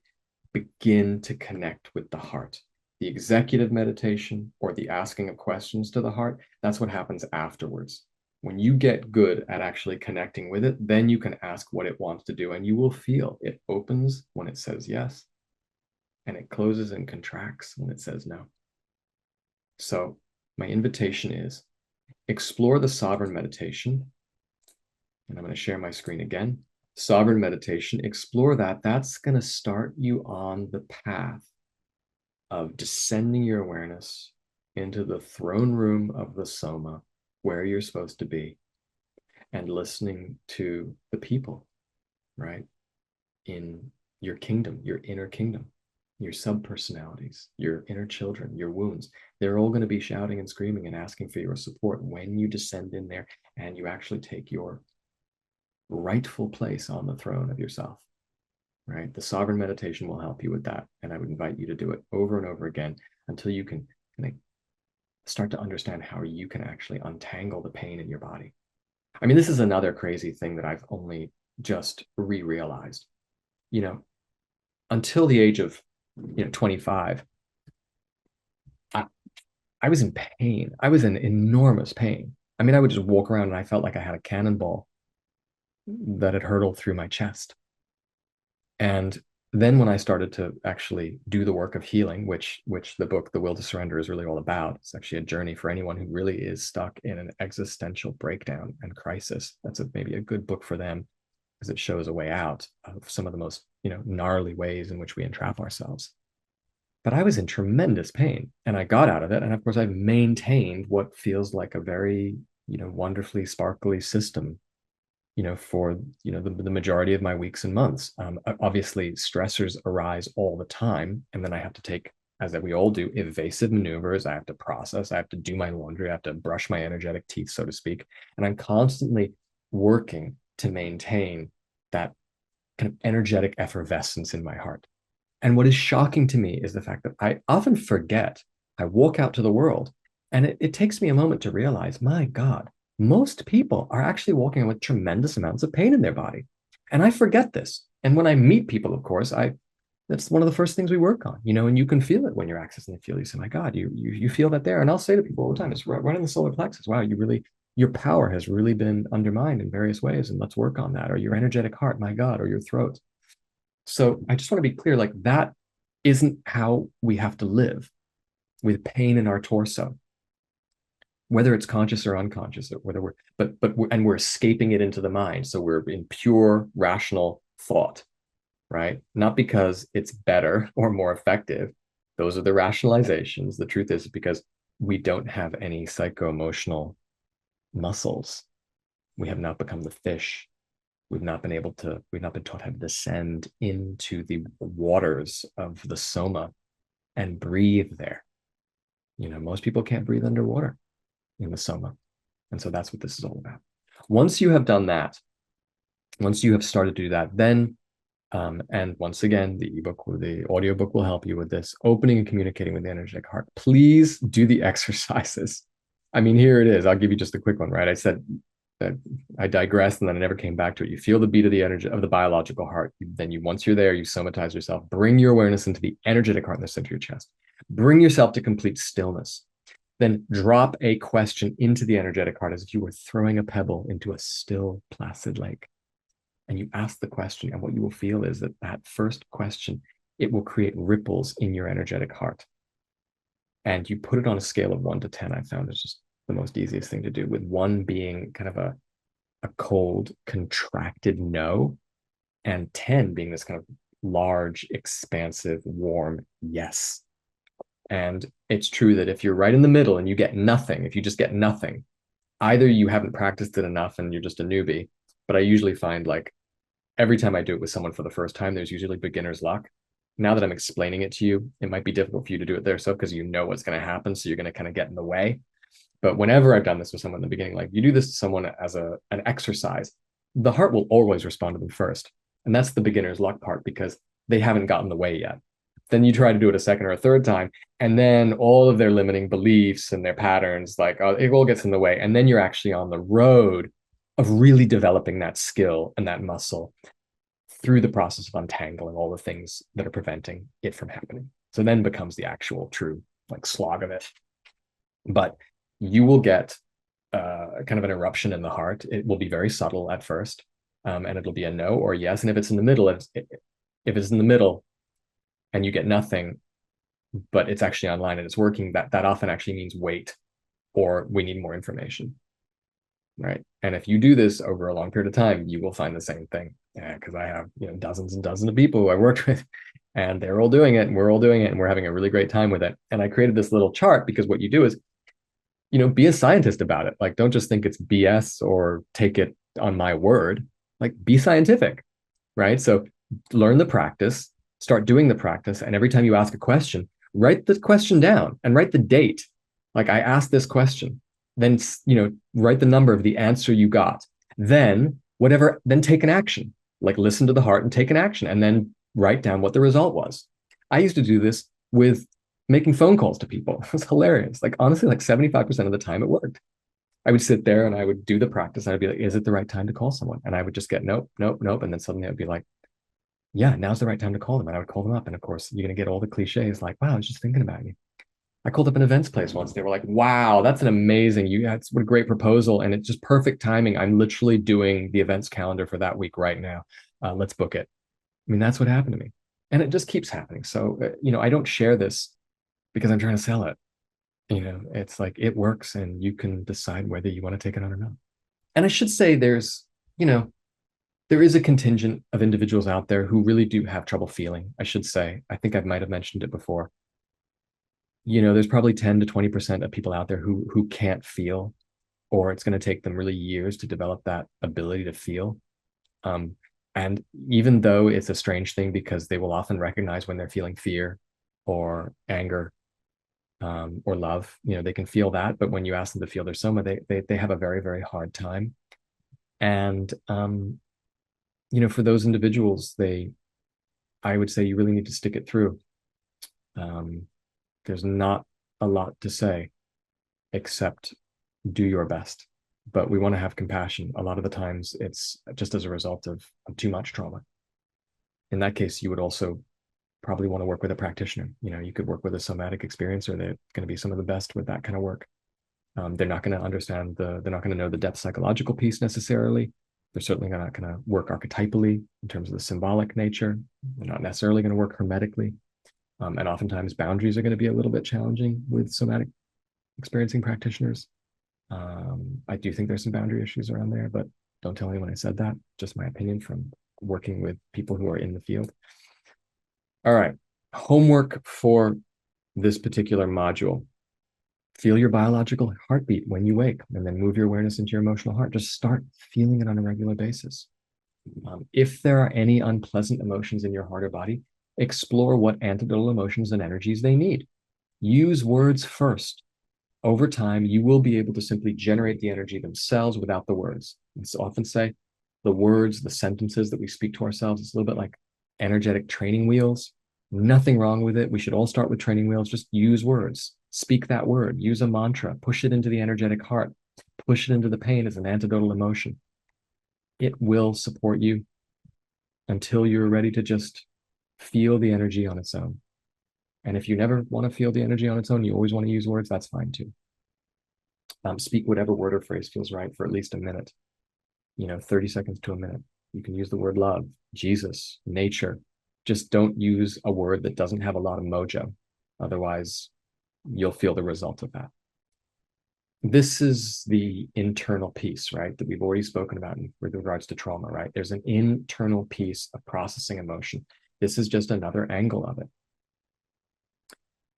begin to connect with the heart. The executive meditation or the asking of questions to the heart, that's what happens afterwards. When you get good at actually connecting with it, then you can ask what it wants to do, and you will feel it opens when it says yes, and it closes and contracts when it says no. So my invitation is explore the sovereign meditation. And I'm going to share my screen again. Sovereign meditation, explore that. That's going to start you on the path of descending your awareness into the throne room of the Soma, where you're supposed to be, and listening to the people, right? In your kingdom, your inner kingdom, your subpersonalities, your inner children, your wounds. They're all going to be shouting and screaming and asking for your support when you descend in there and you actually take your rightful place on the throne of yourself, right? The sovereign meditation will help you with that. And I would invite you to do it over and over again until you can start to understand how you can actually untangle the pain in your body. I mean, this is another crazy thing that I've only just realized. Until the age of 25, I was in pain. I was in enormous pain. I mean, I would just walk around and I felt like I had a cannonball that had hurtled through my chest. And then when I started to actually do the work of healing, which the book, The Will to Surrender, is really all about, it's actually a journey for anyone who really is stuck in an existential breakdown and crisis. That's maybe a good book for them because it shows a way out of some of the most, gnarly ways in which we entrap ourselves. But I was in tremendous pain and I got out of it. And of course, I've maintained what feels like a very, wonderfully sparkly system for the majority of my weeks and months. Obviously, stressors arise all the time, and then I have to take, as we all do, evasive maneuvers. I have to process. I have to do my laundry. I have to brush my energetic teeth, so to speak. And I'm constantly working to maintain that kind of energetic effervescence in my heart. And what is shocking to me is the fact that I often forget. I walk out to the world, and it takes me a moment to realize, my God, most people are actually walking with tremendous amounts of pain in their body. And I forget this. And when I meet people, of course, that's one of the first things we work on, and you can feel it when you're accessing the field. You say, my God, you feel that there. And I'll say to people all the time, it's right in the solar plexus. Wow, your power has really been undermined in various ways. And let's work on that. Or your energetic heart, my God, or your throat. So I just want to be clear, like that isn't how we have to live with pain in our torso, whether it's conscious or unconscious, or whether we're escaping it into the mind. So we're in pure rational thought, right? Not because it's better or more effective. Those are the rationalizations. The truth is because we don't have any psycho-emotional muscles. We have not become the fish. We've not been taught how to descend into the waters of the Soma and breathe there. Most people can't breathe underwater in the Soma. And so that's what this is all about. Once you have done that, once you have started to do that, then, and once again, the ebook or the audiobook will help you with this, opening and communicating with the energetic heart. Please do the exercises. I mean, here it is. I'll give you just a quick one, right? I said that I digressed and then I never came back to it. You feel the beat of the energy of the biological heart. Once you're there, you somatize yourself. Bring your awareness into the energetic heart in the center of your chest. Bring yourself to complete stillness. Then drop a question into the energetic heart as if you were throwing a pebble into a still, placid lake. and you ask the question, and what you will feel is that that first question, it will create ripples in your energetic heart. And you put it on a scale of 1 to 10. I found it's just the most easiest thing to do, with 1 being kind of a cold, contracted no, and 10 being this kind of large, expansive, warm yes. And it's true that if you're right in the middle and you get nothing, if you just get nothing, either you haven't practiced it enough and you're just a newbie. But I usually find, like, every time I do it with someone for the first time, there's usually beginner's luck. Now that I'm explaining it to you, it might be difficult for you to do it there, so because you know what's going to happen, so you're going to kind of get in the way. But whenever I've done this with someone in the beginning, like, you do this to someone as an exercise, the heart will always respond to them first. And that's the beginner's luck part, because they haven't gotten the way yet. Then you try to do it a second or a third time, and then all of their limiting beliefs and their patterns, like, it all gets in the way. And then you're actually on the road of really developing that skill and that muscle through the process of untangling all the things that are preventing it from happening. So then becomes the actual true, like, slog of it. But you will get kind of an eruption in the heart. It will be very subtle at first, and it'll be a no or a yes. And if it's in the middle, if it's in the middle and you get nothing, but it's actually online and it's working, that often actually means wait, or we need more information, right? And if you do this over a long period of time, you will find the same thing. Because I have, dozens and dozens of people who I worked with, and they're all doing it, and we're all doing it, and we're having a really great time with it. And I created this little chart, because what you do is, be a scientist about it. Like, don't just think it's BS or take it on my word. Like, be scientific, right? So learn the practice, start doing the practice, and every time you ask a question, write the question down and write the date. Like, I asked this question, then write the number of the answer you got, then take an action, like listen to the heart and take an action, and then write down what the result was. I used to do this with making phone calls to people. It was hilarious. Like, honestly, like 75% of the time it worked. I would sit there and I would do the practice, and I'd be like, is it the right time to call someone? And I would just get nope, nope, nope. And then suddenly I'd be like, yeah, now's the right time to call them. And I would call them up. And of course, you're going to get all the cliches like, wow, I was just thinking about you. I called up an events place once. They were like, wow, that's an amazing, that's what a great proposal. And it's just perfect timing. I'm literally doing the events calendar for that week right now. Let's book it. I mean, that's what happened to me. And it just keeps happening. So, I don't share this because I'm trying to sell it. It's like, it works, and you can decide whether you want to take it on or not. And I should say there is a contingent of individuals out there who really do have trouble feeling, I should say. I think I might have mentioned it before. There's probably 10 to 20% of people out there who can't feel, or it's going to take them really years to develop that ability to feel. And even though it's a strange thing, because they will often recognize when they're feeling fear or anger, or love, they can feel that. But when you ask them to feel their soma, they have a very, very hard time. And, for those individuals, I would say you really need to stick it through. There's not a lot to say except do your best. But we want to have compassion. A lot of the times it's just as a result of too much trauma. In that case, you would also probably want to work with a practitioner. You could work with a somatic experiencer. They're going to be some of the best with that kind of work. They're not going to understand they're not going to know the depth psychological piece necessarily. They're certainly not going to work archetypally in terms of the symbolic nature. They're not necessarily going to work hermetically. And oftentimes boundaries are going to be a little bit challenging with somatic experiencing practitioners. I do think there's some boundary issues around there, but don't tell anyone I said that. Just my opinion from working with people who are in the field. All right, homework for this particular module. Feel your biological heartbeat when you wake, and then move your awareness into your emotional heart. Just start feeling it on a regular basis. If there are any unpleasant emotions in your heart or body, explore what antidotal emotions and energies they need. Use words first. Over time, you will be able to simply generate the energy themselves without the words. It's often say the words, the sentences that we speak to ourselves, it's a little bit like energetic training wheels. Nothing wrong with it. We should all start with training wheels. Just use words. Speak that word. Use a mantra. Push it into the energetic heart. Push it into the pain as an antidotal emotion. It will support you until you're ready to just feel the energy on its own. And if you never want to feel the energy on its own, you always want to use words, that's fine too. Speak whatever word or phrase feels right for at least a minute, 30 seconds to a minute. You can use the word love, Jesus, nature. Just don't use a word that doesn't have a lot of mojo. Otherwise, you'll feel the result of that. This is the internal piece, right, that we've already spoken about with regards to trauma, right? There's an internal piece of processing emotion. This is just another angle of it.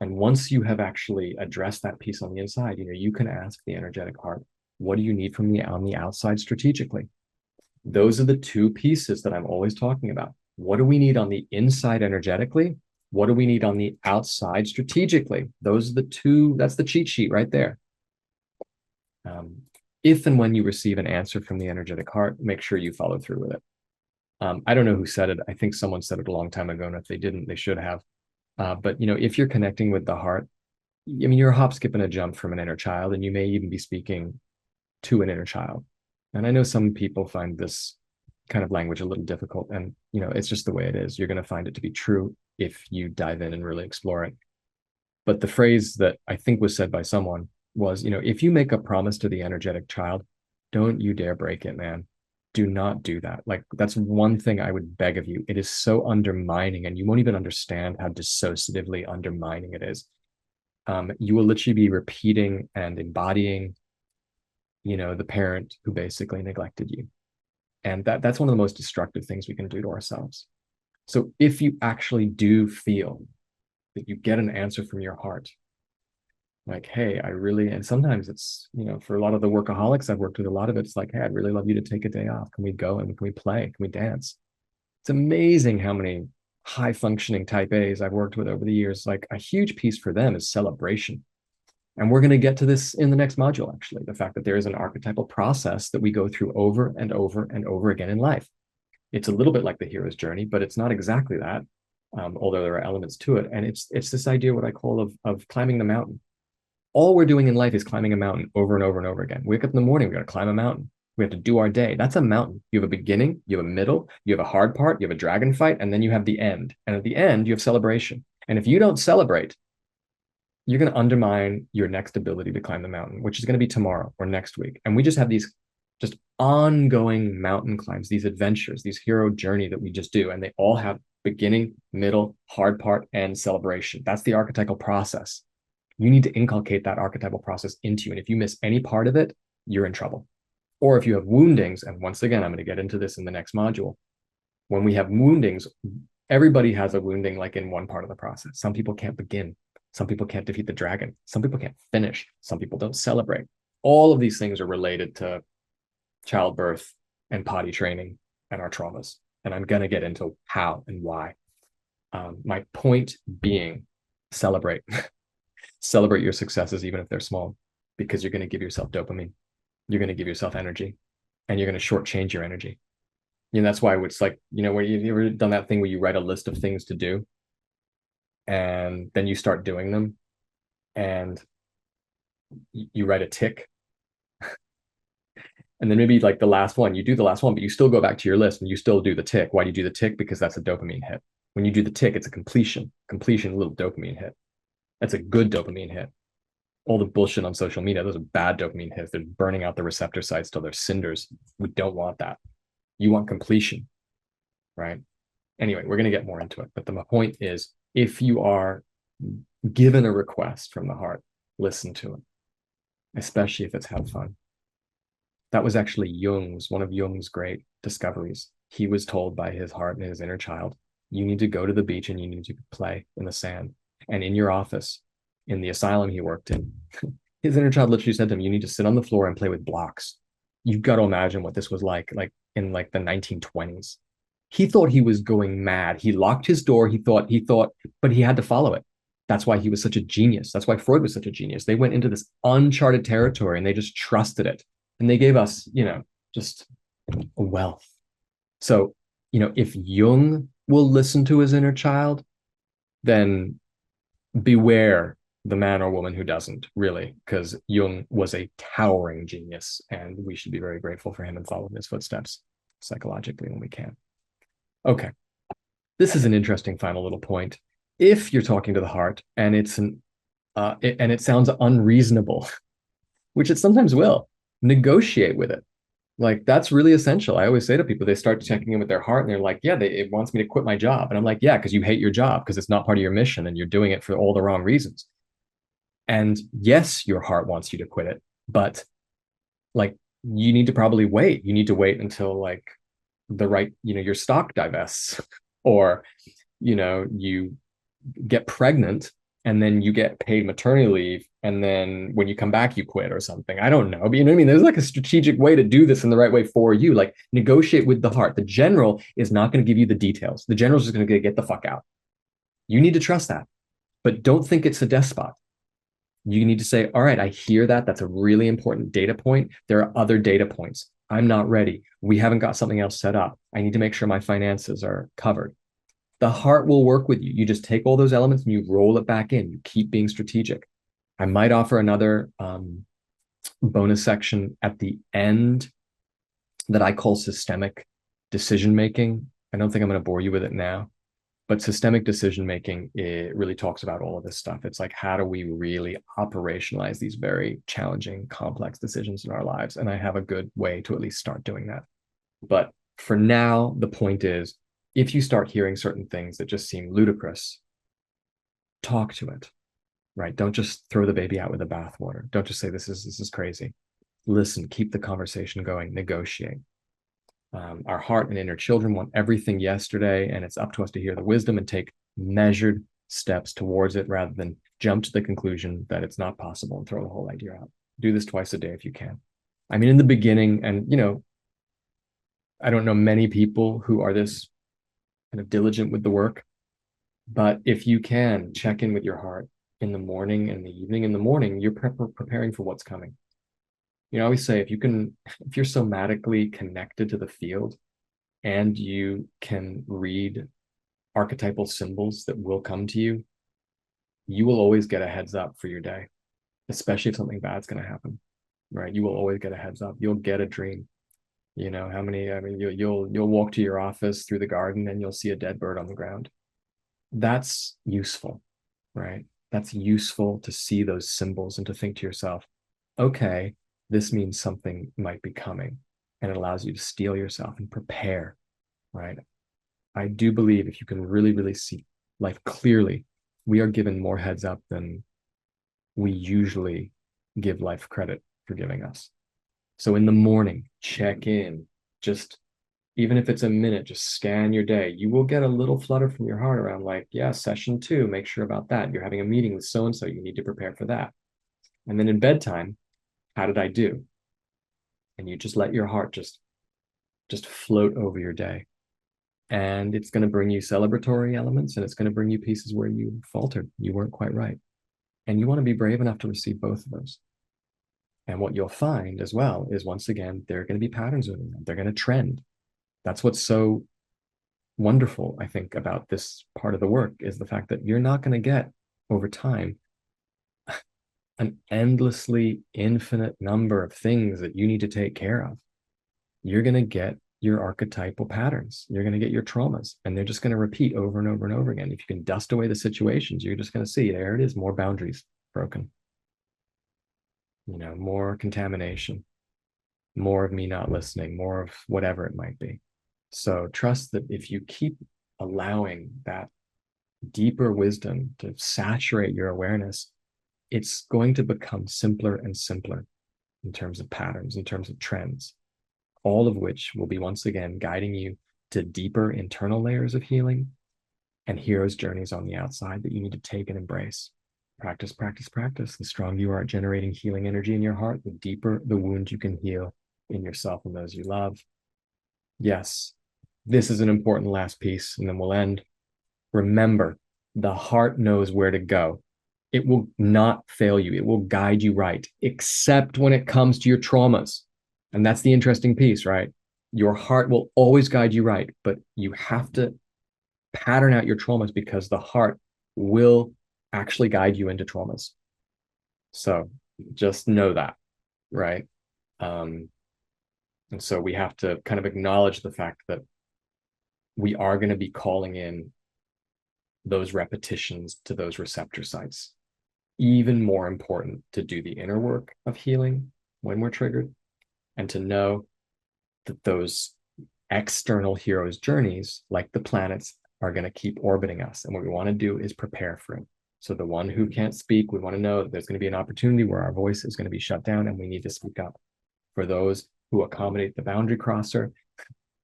And once you have actually addressed that piece on the inside, you can ask the energetic heart, what do you need from me on the outside strategically? Those are the two pieces that I'm always talking about. What do we need on the inside energetically? What do we need on the outside strategically? Those are the two, that's the cheat sheet right there. If and when you receive an answer from the energetic heart, make sure you follow through with it. I don't know who said it. I think someone said it a long time ago, and if they didn't, they should have. But if you're connecting with the heart, you're a hop, skip, and a jump from an inner child, and you may even be speaking to an inner child. And I know some people find this kind of language a little difficult, and it's just the way it is. You're going to find it to be true if you dive in and really explore it. But the phrase that I think was said by someone was, if you make a promise to the energetic child, don't you dare break it, man. Do not do that. Like, that's one thing I would beg of you. It is so undermining, and you won't even understand how dissociatively undermining it is. You will literally be repeating and embodying, the parent who basically neglected you. And that's one of the most destructive things we can do to ourselves. So if you actually do feel that you get an answer from your heart, like, hey, and sometimes it's, for a lot of the workaholics I've worked with, a lot of it's like, hey, I'd really love you to take a day off. Can we go and can we play? Can we dance? It's amazing how many high functioning type A's I've worked with over the years. Like, a huge piece for them is celebration. And we're going to get to this in the next module, actually, the fact that there is an archetypal process that we go through over and over and over again in life. It's a little bit like the hero's journey, but it's not exactly that, although there are elements to it. And it's this idea, what I call of climbing the mountain. All we're doing in life is climbing a mountain over and over and over again. We wake up in the morning, we got to climb a mountain. We have to do our day. That's a mountain. You have a beginning, you have a middle, you have a hard part, you have a dragon fight, and then you have the end. And at the end, you have celebration. And if you don't celebrate, you're going to undermine your next ability to climb the mountain, which is going to be tomorrow or next week. And we just have these just ongoing mountain climbs, these adventures, these hero journey that we just do. And they all have beginning, middle, hard part, and celebration. That's the archetypal process. You need to inculcate that archetypal process into you. And if you miss any part of it, you're in trouble. Or if you have woundings, and once again, I'm going to get into this in the next module. When we have woundings, everybody has a wounding like in one part of the process. Some people can't begin. Some people can't defeat the dragon. Some people can't finish. Some people don't celebrate. All of these things are related to childbirth and potty training and our traumas. And I'm going to get into how and why. My point being, celebrate. Celebrate your successes, even if they're small, because you're going to give yourself dopamine. You're going to give yourself energy, and you're going to shortchange your energy. That's why it's like, where you've ever done that thing where you write a list of things to do, and then you start doing them, and you write a tick. And then maybe like the last one, you do the last one, but you still go back to your list and you still do the tick. Why do you do the tick? Because that's a dopamine hit. When you do the tick, it's a completion, a little dopamine hit. That's a good dopamine hit. All the bullshit on social media, those are bad dopamine hits. They're burning out the receptor sites till they're cinders. We don't want that. You want completion, right? Anyway, we're going to get more into it. But the point is, if you are given a request from the heart, listen to it, especially if it's have fun. That was actually one of Jung's great discoveries. He was told by his heart and his inner child, you need to go to the beach and you need to play in the sand. And in your office, in the asylum he worked in, his inner child literally said to him, you need to sit on the floor and play with blocks. You've got to imagine what this was like in like the 1920s. He thought he was going mad. He locked his door. He thought, but he had to follow it. That's why he was such a genius. That's why Freud was such a genius. They went into this uncharted territory and they just trusted it. And they gave us, just a wealth. So, if Jung will listen to his inner child, then beware the man or woman who doesn't, really, because Jung was a towering genius, and we should be very grateful for him and follow in his footsteps psychologically when we can. Okay, this is an interesting final little point. If you're talking to the heart and it sounds unreasonable, which it sometimes will, negotiate with it. Like that's really essential. I always say to people, they start checking in with their heart and they're like, yeah, it wants me to quit my job. And I'm like, yeah, because you hate your job because it's not part of your mission and you're doing it for all the wrong reasons. And yes, your heart wants you to quit it, but like you need to probably wait. You need to wait until like the right, your stock divests or, you get pregnant and then you get paid maternity leave. And then when you come back, you quit or something. I don't know. But you know what I mean? There's like a strategic way to do this in the right way for you. Like negotiate with the heart. The general is not going to give you the details. The general is just going to get the fuck out. You need to trust that. But don't think it's a despot. You need to say, all right, I hear that. That's a really important data point. There are other data points. I'm not ready. We haven't got something else set up. I need to make sure my finances are covered. The heart will work with you. You just take all those elements and you roll it back in. You keep being strategic. I might offer another bonus section at the end that I call systemic decision making. I don't think I'm going to bore you with it now, but systemic decision making, it really talks about all of this stuff. It's like, how do we really operationalize these very challenging, complex decisions in our lives? And I have a good way to at least start doing that. But for now, the point is, if you start hearing certain things that just seem ludicrous, talk to it, right? Don't just throw the baby out with the bathwater. Don't just say this is crazy. Listen, keep the conversation going, negotiate. Our heart and inner children want everything yesterday, and it's up to us to hear the wisdom and take measured steps towards it rather than jump to the conclusion that it's not possible and throw the whole idea out. Do this twice a day if you can. I mean, in the beginning, and I don't know many people who are this kind of diligent with the work, but if you can check in with your heart in the morning and the evening. In the morning, you're preparing for what's coming. I always say, if you're somatically connected to the field and you can read archetypal symbols that will come to you, you will always get a heads up for your day, especially if something bad's going to happen, right? You will always get a heads up. You'll get a dream. How many, I mean, you'll walk to your office through the garden and you'll see a dead bird on the ground. That's useful, right? That's useful to see those symbols and to think to yourself, okay, this means something might be coming, and it allows you to steel yourself and prepare, right? I do believe if you can really, really see life clearly, we are given more heads up than we usually give life credit for giving us. So in the morning, check in, just even if it's a minute, just scan your day. You will get a little flutter from your heart around like, yeah, session 2, make sure about that. You're having a meeting with so-and-so, you need to prepare for that. And then in bedtime, how did I do? And you just let your heart just float over your day. And it's going to bring you celebratory elements, and it's going to bring you pieces where you faltered, you weren't quite right. And you want to be brave enough to receive both of those. And what you'll find as well is, once again, there are going to be patterns within them. They're going to trend. That's what's so wonderful, I think, about this part of the work, is the fact that you're not going to get over time an endlessly infinite number of things that you need to take care of. You're going to get your archetypal patterns. You're going to get your traumas, and they're just going to repeat over and over and over again. If you can dust away the situations, you're just going to see there it is, more boundaries broken, more contamination, more of me not listening, more of whatever it might be. So trust that if you keep allowing that deeper wisdom to saturate your awareness, it's going to become simpler and simpler in terms of patterns, in terms of trends, all of which will be, once again, guiding you to deeper internal layers of healing and hero's journeys on the outside that you need to take and embrace. Practice, practice, practice. The stronger you are at generating healing energy in your heart, the deeper the wound you can heal in yourself and those you love. Yes, this is an important last piece, and then we'll end. Remember, the heart knows where to go. It will not fail you. It will guide you right, except when it comes to your traumas. And that's the interesting piece, right? Your heart will always guide you right, but you have to pattern out your traumas, because the heart will actually guide you into traumas. So just know that, right? And so we have to kind of acknowledge the fact that we are going to be calling in those repetitions to those receptor sites. Even more important to do the inner work of healing when we're triggered, and to know that those external heroes' journeys, like the planets, are going to keep orbiting us. And what we want to do is prepare for it. So the one who can't speak, we want to know that there's going to be an opportunity where our voice is going to be shut down and we need to speak up. For those who accommodate the boundary crosser,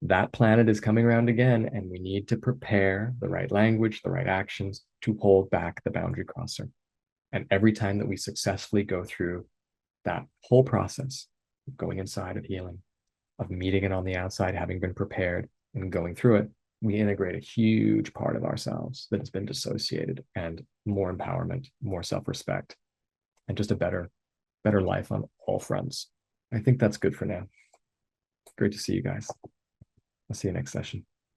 that planet is coming around again, and we need to prepare the right language, the right actions to hold back the boundary crosser. And every time that we successfully go through that whole process of going inside, of healing, of meeting it on the outside, having been prepared and going through it, we integrate a huge part of ourselves that has been dissociated, and more empowerment, more self-respect, and just a better life on all fronts. I think that's good for now. Great to see you guys. I'll see you next session.